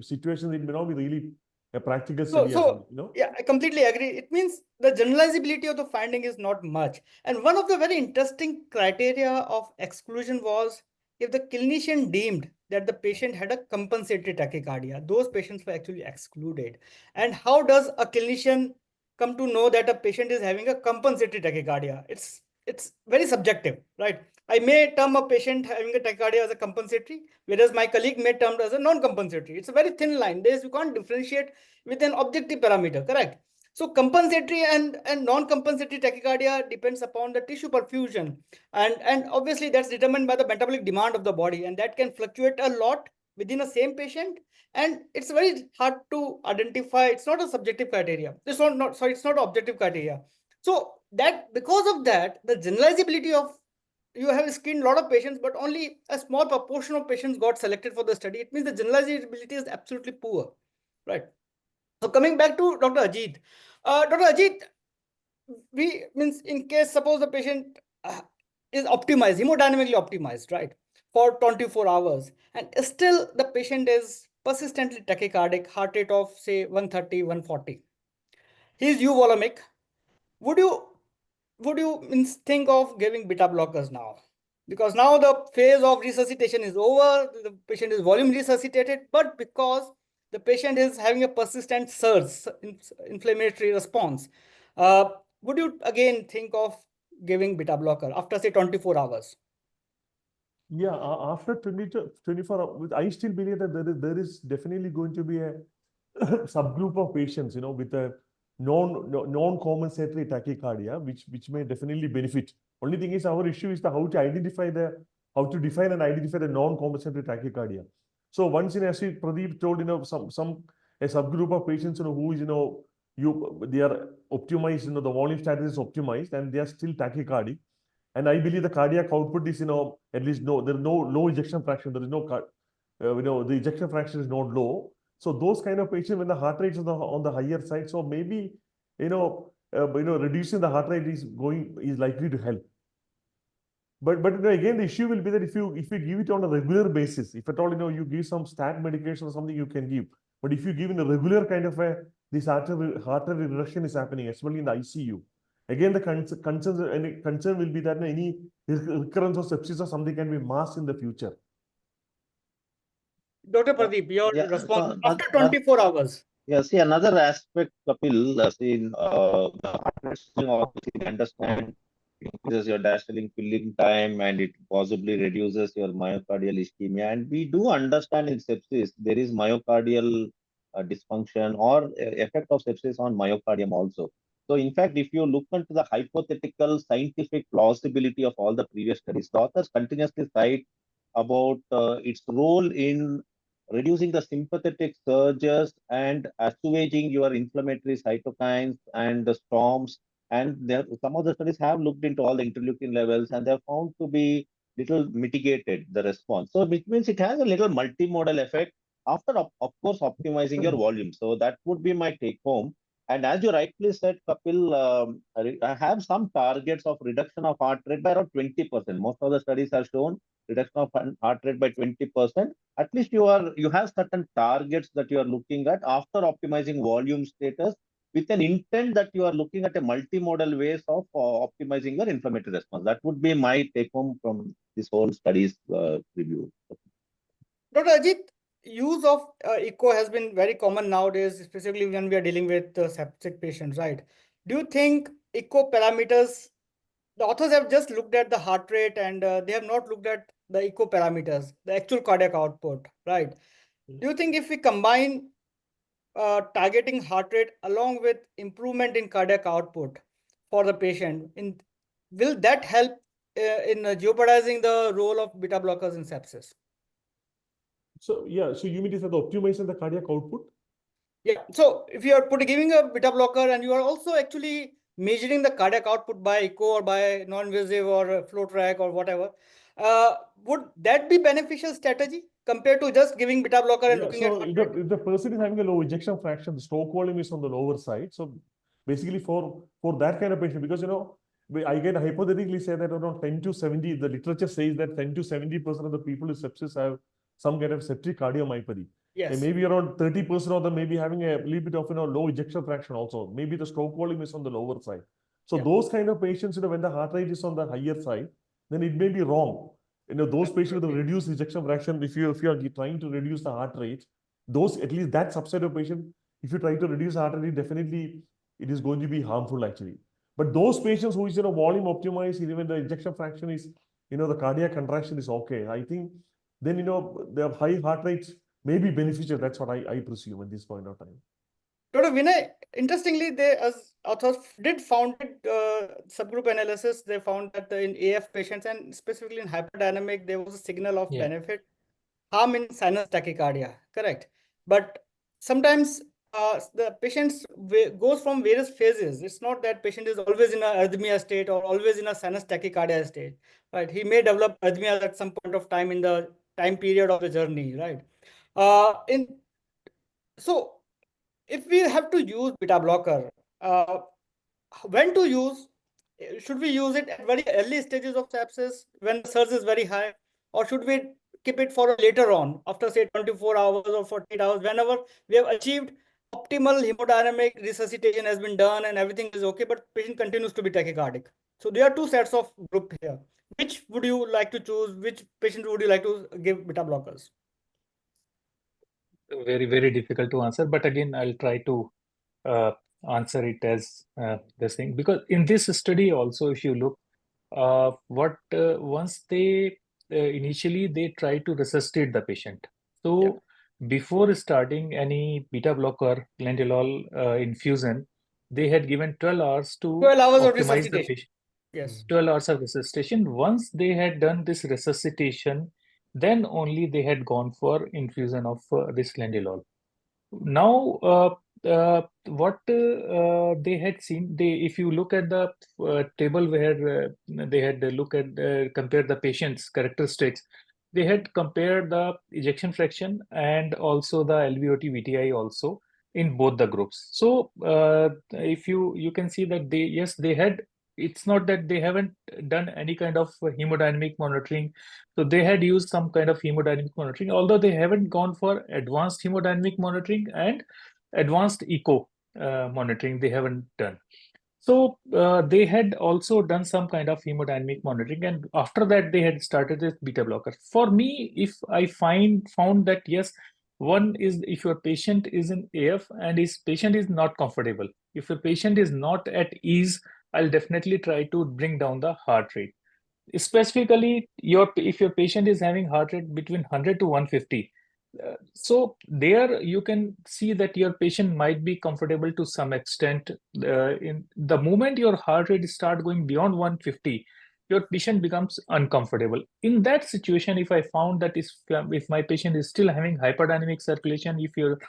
situations, it may not be really a practical So, study as well, yeah, I completely agree. It means the generalizability of the finding is not much. And one of the very interesting criteria of exclusion was if the clinician deemed that the patient had a compensatory tachycardia, those patients were actually excluded. And how does a clinician come to know that a patient is having a compensatory tachycardia? It's very subjective, right? I may term a patient having a tachycardia as a compensatory, whereas my colleague may term it as a non-compensatory. It's a very thin line. You can't differentiate with an objective parameter, correct? So compensatory and non-compensatory tachycardia depends upon the tissue perfusion. And obviously that's determined by the metabolic demand of the body, and that can fluctuate a lot within a same patient. And it's very hard to identify. It's not a subjective criteria. It's not objective criteria. So that because of that, the generalizability of you have screened a lot of patients, but only a small proportion of patients got selected for the study. It means the generalizability is absolutely poor, right? So coming back to Dr. Ajit, Dr. Ajit, we means in case suppose the patient is optimized, hemodynamically optimized, right, for 24 hours, and still the patient is persistently tachycardic, heart rate of say 130, 140. He is euvolemic. Would you means think of giving beta blockers now? Because now the phase of resuscitation is over, the patient is volume resuscitated, but because the patient is having a persistent surge, inflammatory response, uh, would you again think of giving beta blocker after say 24 hours? Yeah, after 20 to 24 hours, I still believe that there is definitely going to be a subgroup of patients, with a non-compensatory tachycardia, which may definitely benefit Only thing is our issue is how to define and identify the non-compensatory tachycardia. So once as Pradeep told, a subgroup of patients, who is, they are optimized, the volume status is optimized and they are still tachycardic. And I believe the cardiac output is, at least there is no low ejection fraction. There is no, the ejection fraction is not low. So those kind of patients, when the heart rate is on the higher side, so maybe, reducing the heart rate is likely to help. But again, the issue will be that if you give it on a regular basis, if at all, you give some stat medication or something, you can give. But if you give in a regular kind of this heart rate reduction is happening, especially in the ICU. Again, the concern will be that any recurrence of sepsis or something can be masked in the future. Dr. Pradeep, your Yeah, response so after 24 hours. yeah, see, another aspect, Kapil, the heart rate string, obviously, we understand increases your diastolic filling time and it possibly reduces your myocardial ischemia. And we do understand in sepsis, there is myocardial dysfunction or effect of sepsis on myocardium also. So, in fact, if you look into the hypothetical scientific plausibility of all the previous studies, the authors continuously cite about its role in reducing the sympathetic surges and assuaging your inflammatory cytokines and the storms. And some of the studies have looked into all the interleukin levels and they're found to be little mitigated the response. So which means it has a little multimodal effect after, of course, optimizing your volume. So that would be my take home. And as you rightly said, Kapil, I have some targets of reduction of heart rate by around 20%. Most of the studies have shown reduction of heart rate by 20%. At least you have certain targets that you are looking at after optimizing volume status with an intent that you are looking at a multimodal ways of optimizing your inflammatory response. That would be my take home from this whole studies review. Dr. Ajit, use of echo has been very common nowadays, especially when we are dealing with septic patients, right? Do you think echo parameters, the authors have just looked at the heart rate and they have not looked at the echo parameters, the actual cardiac output, right? Do you think if we combine targeting heart rate along with improvement in cardiac output for the patient, will that help in jeopardizing the role of beta blockers in sepsis? So yeah, so you mean to say the optimization the cardiac output? Yeah. So if you are giving a beta blocker and you are also actually measuring the cardiac output by echo or by non-invasive or flow track or whatever, would that be beneficial strategy compared to just giving beta blocker and looking at so if the person is having a low ejection fraction, the stroke volume is on the lower side. So basically for that kind of patient, because I can hypothetically say that around 10 to 70, the literature says that 10 to 70% of the people with sepsis have some kind of septic cardiomyopathy. And yes. maybe around 30% of them may be having a little bit of low ejection fraction also. Maybe the stroke volume is on the lower side. So Yeah. those kind of patients, when the heart rate is on the higher side, then it may be wrong. Those patients with a reduced ejection fraction, if you are trying to reduce the heart rate, those, at least that subset of patient, if you try to reduce heart rate, definitely it is going to be harmful actually. But those patients who is volume optimized, even the ejection fraction is, the cardiac contraction is okay, I think then the high heart rates may be beneficial. That's what I presume at this point of time. Dr. Vinay, interestingly, they as authors did found subgroup analysis. They found that in AF patients and specifically in hyperdynamic, there was a signal of benefit, harm in sinus tachycardia. Correct, but sometimes the patients goes from various phases. It's not that patient is always in a arrhythmia state or always in a sinus tachycardia state. Right, he may develop arrhythmia at some point of time in the time period of the journey. Right, so if we have to use beta blocker, when to use? Should we use it at very early stages of sepsis when the surge is very high, or should we keep it for later on after say 24 hours or 48 hours, whenever we have achieved optimal hemodynamic resuscitation has been done and everything is okay, but patient continues to be tachycardic? So there are two sets of group here. Which would you like to choose? Which patient would you like to give beta blockers? Very, very difficult to answer, but again, I'll try to answer it as this thing, because in this study also, if you look, once they initially they try to resuscitate the patient. So before starting any beta blocker lansoprazole infusion, they had given 12 hours to 12 hours of optimize the resuscitation. patient. Yes. 12 hours of resuscitation. Once they had done this resuscitation, then only they had gone for infusion of this Lendilol. Now, what they had seen, if you look at the table where they had look at compare the patient's characteristics, they had compared the ejection fraction and also the LVOT VTI also in both the groups. So, if you can see that they, yes, they had. It's not that they haven't done any kind of hemodynamic monitoring, so they had used some kind of hemodynamic monitoring, although they haven't gone for advanced hemodynamic monitoring and advanced echo monitoring, they haven't done. So they had also done some kind of hemodynamic monitoring, and after that they had started with beta blocker. For me, if I found that yes, one is if your patient is in AF and his patient is not comfortable, if your patient is not at ease, I'll definitely try to bring down the heart rate. Specifically, if your patient is having heart rate between 100 to 150, so there you can see that your patient might be comfortable to some extent. In the moment your heart rate start going beyond 150, your patient becomes uncomfortable. In that situation, if I found that if my patient is still having hyperdynamic circulation, if your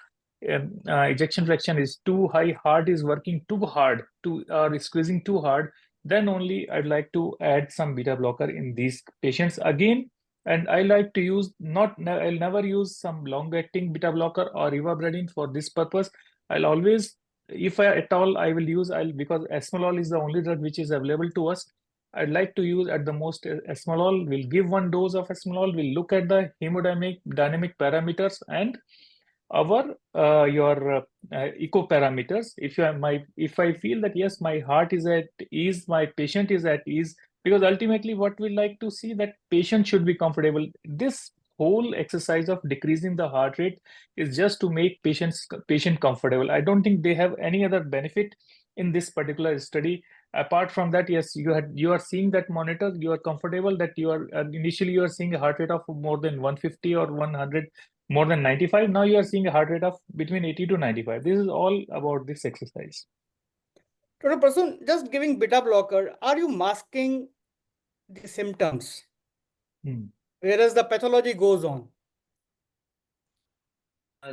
ejection fraction is too high, heart is working too hard, or squeezing too hard, then only I'd like to add some beta blocker in these patients again. And I like to use I'll never use some long-acting beta blocker or ivabradine for this purpose. I'll always, if I at all, I will use, because esmolol is the only drug which is available to us. I'd like to use at the most esmolol. We'll give one dose of esmolol. We'll look at the hemodynamic dynamic parameters and our your echo parameters. If I feel that yes, my heart is at ease, my patient is at ease, because ultimately what we like to see that patient should be comfortable. This whole exercise of decreasing the heart rate is just to make patient comfortable. I don't think they have any other benefit in this particular study. Apart from that, yes, you are seeing that monitor, you are comfortable that you are initially you are seeing a heart rate of more than 150 or 100, more than 95. Now you are seeing a heart rate of between 80 to 95. This is all about this exercise. Dr. Person, just giving beta blocker, are you masking the symptoms, whereas the pathology goes on?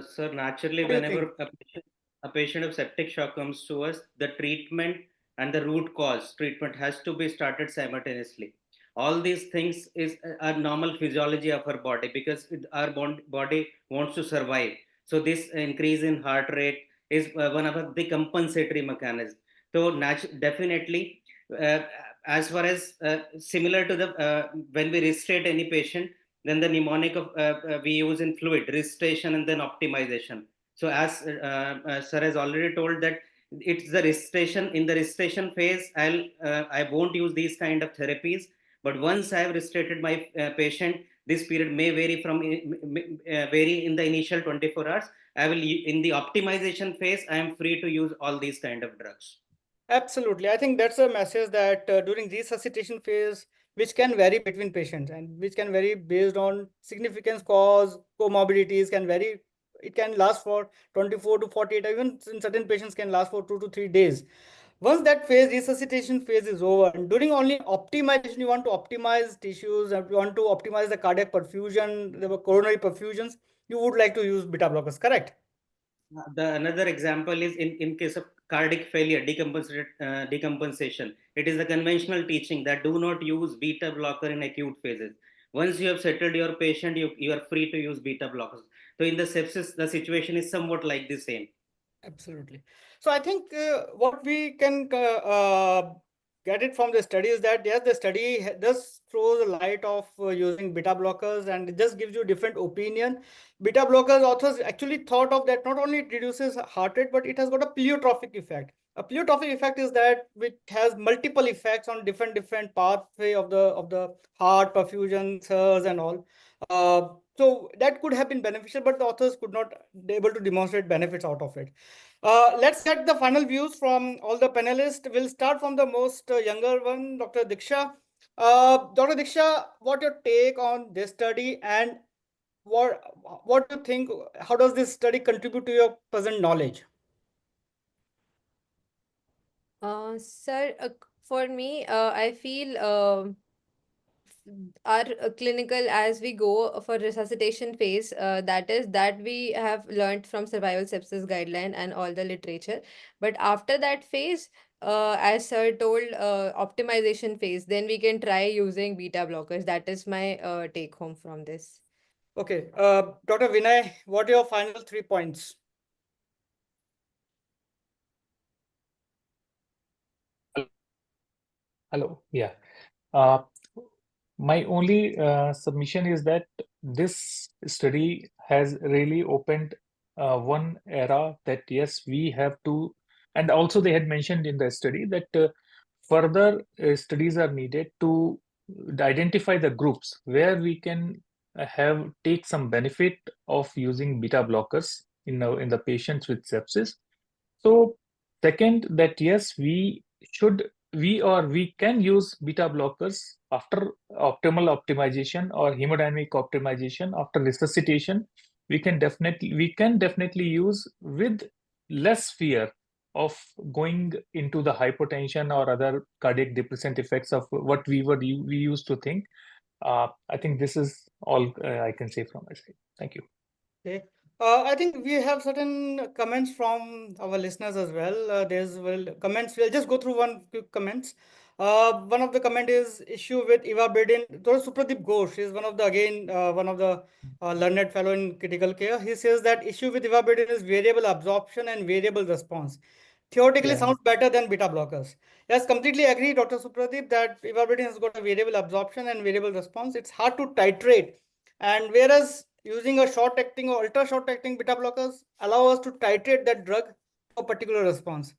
Sir, naturally, What do you whenever think? a patient of septic shock comes to us, the treatment and the root cause treatment has to be started simultaneously. All these things is a normal physiology of our body, because our body wants to survive. So this increase in heart rate is one of the compensatory mechanisms. So definitely, uh, as far as similar to the when we restrain any patient, then the mnemonic of we use in fluid restoration and then optimization. So as sir has already told that it's the restoration. In the restoration phase, I won't use these kind of therapies, but once I have restored my patient, this period may vary in the initial 24 hours. I will in the optimization phase, I am free to use all these kind of drugs. Absolutely. I think that's a message that during resuscitation phase, which can vary between patients and which can vary based on significance, cause, comorbidities can vary. It can last for 24 to 48, even in certain patients can last for 2 to 3 days. Once that phase, resuscitation phase is over, and during only optimization, you want to optimize tissues and you want to optimize the cardiac perfusion, the coronary perfusions, you would like to use beta blockers, correct? The another example is in case of cardiac failure, decompensation. It is the conventional teaching that do not use beta blocker in acute phases. Once you have settled your patient, you are free to use beta blockers. So in the sepsis, the situation is somewhat like the same. Absolutely. So I think what we can get it from the study is that yes, the study does throw the light of using beta blockers, and it just gives you different opinion. Beta blockers authors actually thought of that not only it reduces heart rate, but it has got a pleiotropic effect. A pleiotropic effect is that which has multiple effects on different pathway of the heart perfusion, cells and all. So that could have been beneficial, but the authors could not be able to demonstrate benefits out of it. Let's get the final views from all the panelists. We'll start from the most younger one, Dr. Diksha. Dr. Diksha, what your take on this study, and what do you think? How does this study contribute to your present knowledge? Sir, for me, I feel our clinical as we go for resuscitation phase, that is that we have learned from survival sepsis guideline and all the literature. But after that phase, as sir told, optimization phase, then we can try using beta blockers. That is my take home from this. Okay, Dr. Vinay, what are your final 3 points? Hello. Yeah. Uh, my only submission is that this study has really opened one era that yes, we have to, and also they had mentioned in the study that further studies are needed to identify the groups where we can have take some benefit of using beta blockers in the patients with sepsis. So second, that yes, we can use beta blockers after optimal optimization or hemodynamic optimization after resuscitation. We can definitely use with less fear of going into the hypotension or other cardiac depressant effects of what we used to think. I think this is all I can say from my side. Thank you. Okay. I think we have certain comments from our listeners as well. There's comments. We'll just go through one quick comments. One of the comment is issue with ivabradine. Dr. Supradeep Ghosh is one of the learned fellow in critical care. He says that issue with ivabradine is variable absorption and variable response. Theoretically Yeah. sounds better than beta blockers. Yes, completely agree, Dr. Supradeep, that ivabradine has got a variable absorption and variable response. It's hard to titrate, and whereas using a short acting or ultra short acting beta blockers allow us to titrate that drug to a particular response.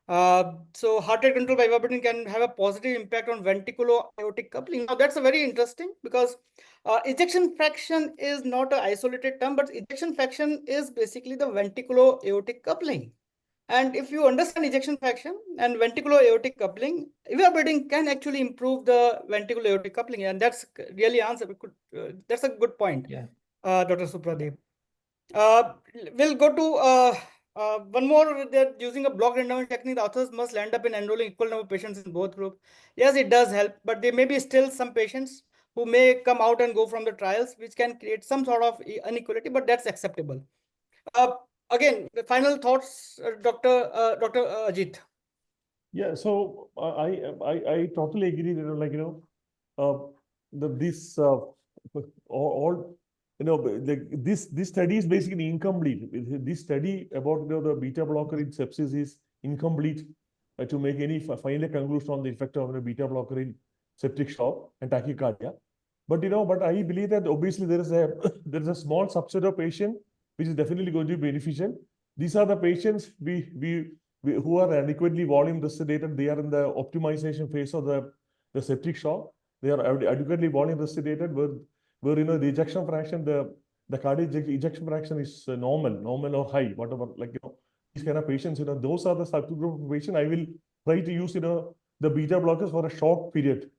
So heart rate control by ivabradine can have a positive impact on ventriculo-aortic coupling. Now that's a very interesting, because ejection fraction is not an isolated term, but ejection fraction is basically the ventriculo-aortic coupling. And if you understand ejection fraction and ventriculo-aortic coupling, ivabradine can actually improve the ventriculo-aortic coupling, and that's really answer. That's a good point, Yeah. Dr. Supradeep. Uh, we'll go to one more. That using a block randomization technique, the authors must land up in enrolling equal number of patients in both groups. Yes, it does help, but there may be still some patients who may come out and go from the trials, which can create some sort of inequality, but that's acceptable. Uh, Again, the final thoughts, Dr. Ajit. Yeah, so I totally agree. This all this study is basically incomplete. This study about the beta blocker in sepsis is incomplete to make any final conclusion on the effect of the beta blocker in septic shock and tachycardia. But I believe that obviously there is a there is a small subset of patient which is definitely going to be beneficial. These are the patients who are adequately volume resuscitated. They are in the optimization phase of the septic shock. They are adequately volume resuscitated where the ejection fraction, the cardiac ejection fraction is normal or high, whatever. These kind of patients, those are the subgroup of patients. I will try to use the beta blockers for a short period.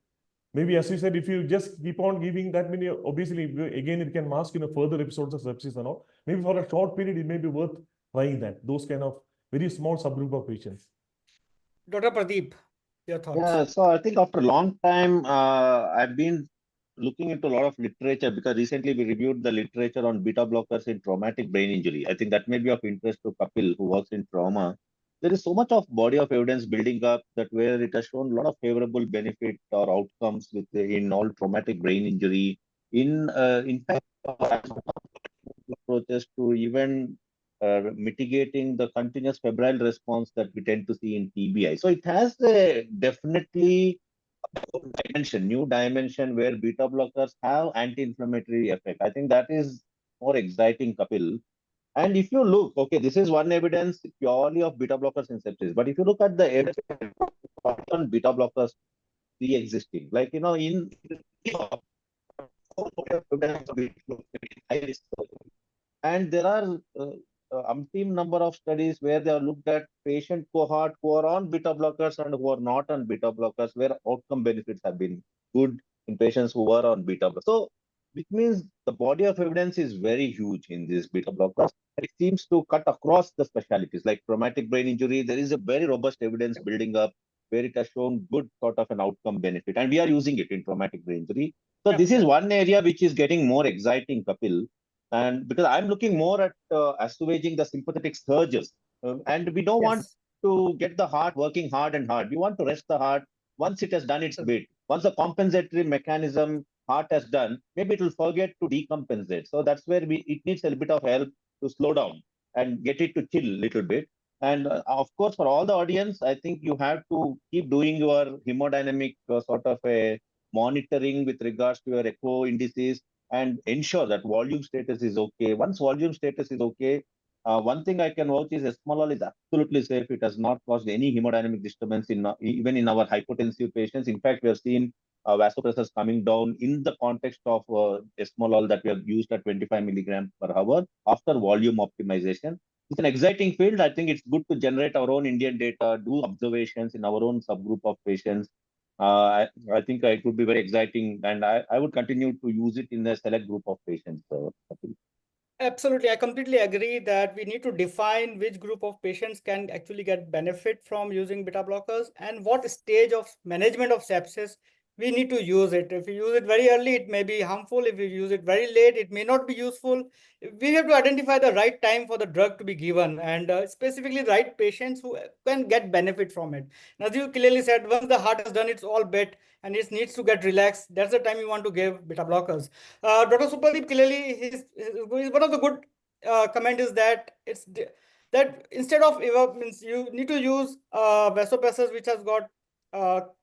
Maybe, as you said, if you just keep on giving that many, obviously, again, it can mask further episodes of sepsis and all. Maybe for a short period, it may be worth trying that. Those kind of very small subgroup of patients. Dr. Pradeep, your thoughts. Yeah, so I think after a long time, I've been looking into a lot of literature because recently we reviewed the literature on beta blockers in traumatic brain injury. I think that may be of interest to Kapil, who works in trauma. There is so much of body of evidence building up that where it has shown a lot of favorable benefit or outcomes in all traumatic brain injury. In fact, approaches to even mitigating the continuous febrile response that we tend to see in TBI. So it has a definitely new dimension where beta blockers have anti-inflammatory effect. I think that is more exciting, Kapil. And if you look, okay, this is one evidence purely of beta blockers in sepsis. But if you look at the evidence on beta blockers pre-existing, in and there are umpteen number of studies where they have looked at patient cohort who are on beta blockers and who are not on beta blockers, where outcome benefits have been good in patients who were on beta blockers. So, which means the body of evidence is very huge in these beta blockers. It seems to cut across the specialties like traumatic brain injury. There is a very robust evidence building up. where it has shown good sort of an outcome benefit, and we are using it in traumatic brain injury. So Yeah, this is yeah. one area which is getting more exciting, Kapil, and because I'm looking more at assuaging the sympathetic surges, and we don't want Yes. to get the heart working hard and hard. We want to rest the heart once it has done its Absolutely. bit. Once the compensatory mechanism heart has done, maybe it will forget to decompensate. So that's where it needs a bit of help to slow down and get it to chill a little bit. And of course, for all the audience, I think you have to keep doing your hemodynamic sort of a monitoring with regards to your echo indices and ensure that volume status is okay. Once volume status is okay, one thing I can vouch is esmolol is absolutely safe. It has not caused any hemodynamic disturbance in even in our hypotensive patients. In fact, we have seen vasopressors coming down in the context of esmolol that we have used at 25 milligrams per hour after volume optimization. It's an exciting field. I think it's good to generate our own Indian data, do observations in our own subgroup of patients. I think it would be very exciting, and I would continue to use it in a select group of patients. Absolutely, I completely agree that we need to define which group of patients can actually get benefit from using beta blockers and what stage of management of sepsis we need to use it. If we use it very early, it may be harmful. If we use it very late, it may not be useful. We have to identify the right time for the drug to be given and specifically right patients who can get benefit from it. As you clearly said, once the heart has done its all bit and it needs to get relaxed, that's the time you want to give beta blockers. Dr. Supradeep clearly, one of the good comment is that that instead of means you need to use vasopressors which has got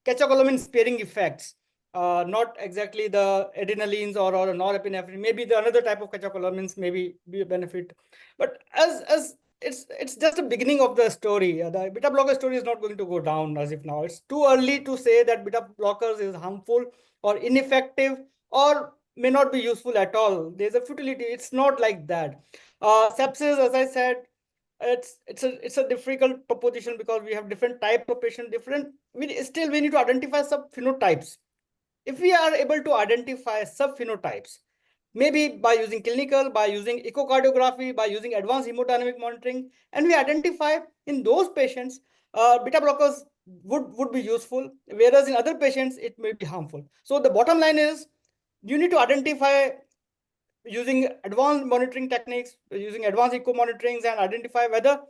catecholamine sparing effects, not exactly the adrenalines or norepinephrine. Maybe the another type of catecholamines maybe be a benefit, but as it's just the beginning of the story. The beta blocker story is not going to go down as if now. It's too early to say that beta blockers is harmful or ineffective or may not be useful at all. There's a futility. It's not like that. Sepsis, as I said, it's a difficult proposition because we have different types of patient, different. We need to identify subphenotypes. If we are able to identify subphenotypes, maybe by using clinical, by using echocardiography, by using advanced hemodynamic monitoring, and we identify in those patients, beta blockers would be useful, whereas in other patients it may be harmful. So the bottom line is you need to identify using advanced monitoring techniques, using advanced echo monitorings, and identify whether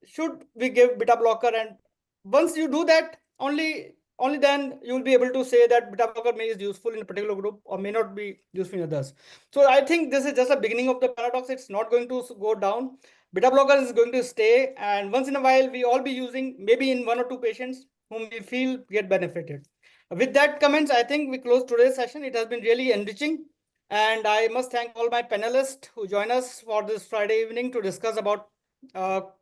should we give beta blocker. And once you do that, only then you will be able to say that beta blocker may is useful in a particular group or may not be useful in others. So I think this is just a beginning of the paradox. It's not going to go down. Beta blocker is going to stay, and once in a while we all be using, maybe in one or two patients whom we feel get benefited. With that comments, I think we close today's session. It has been really enriching. And I must thank all my panelists who join us for this Friday evening to discuss about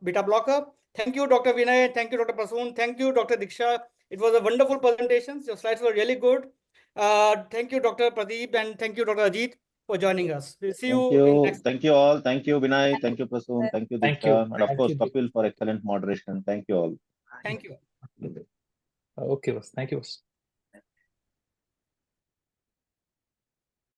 beta blocker. Thank you, Dr. Vinay. Thank you, Dr. Prasoon. Thank you, Dr. Diksha. It was a wonderful presentation. Your slides were really good. Thank you, Dr. Pradeep, and thank you, Dr. Ajit, for joining us. We'll see Thank you in you. next. Thank you all. Thank you, Vinay. Thank you, Prasoon. Thank you, Thank you. Diksha. And of Thank course, you. Kapil for excellent moderation. Thank you all. Thank you. Okay, boss. Thank you, boss.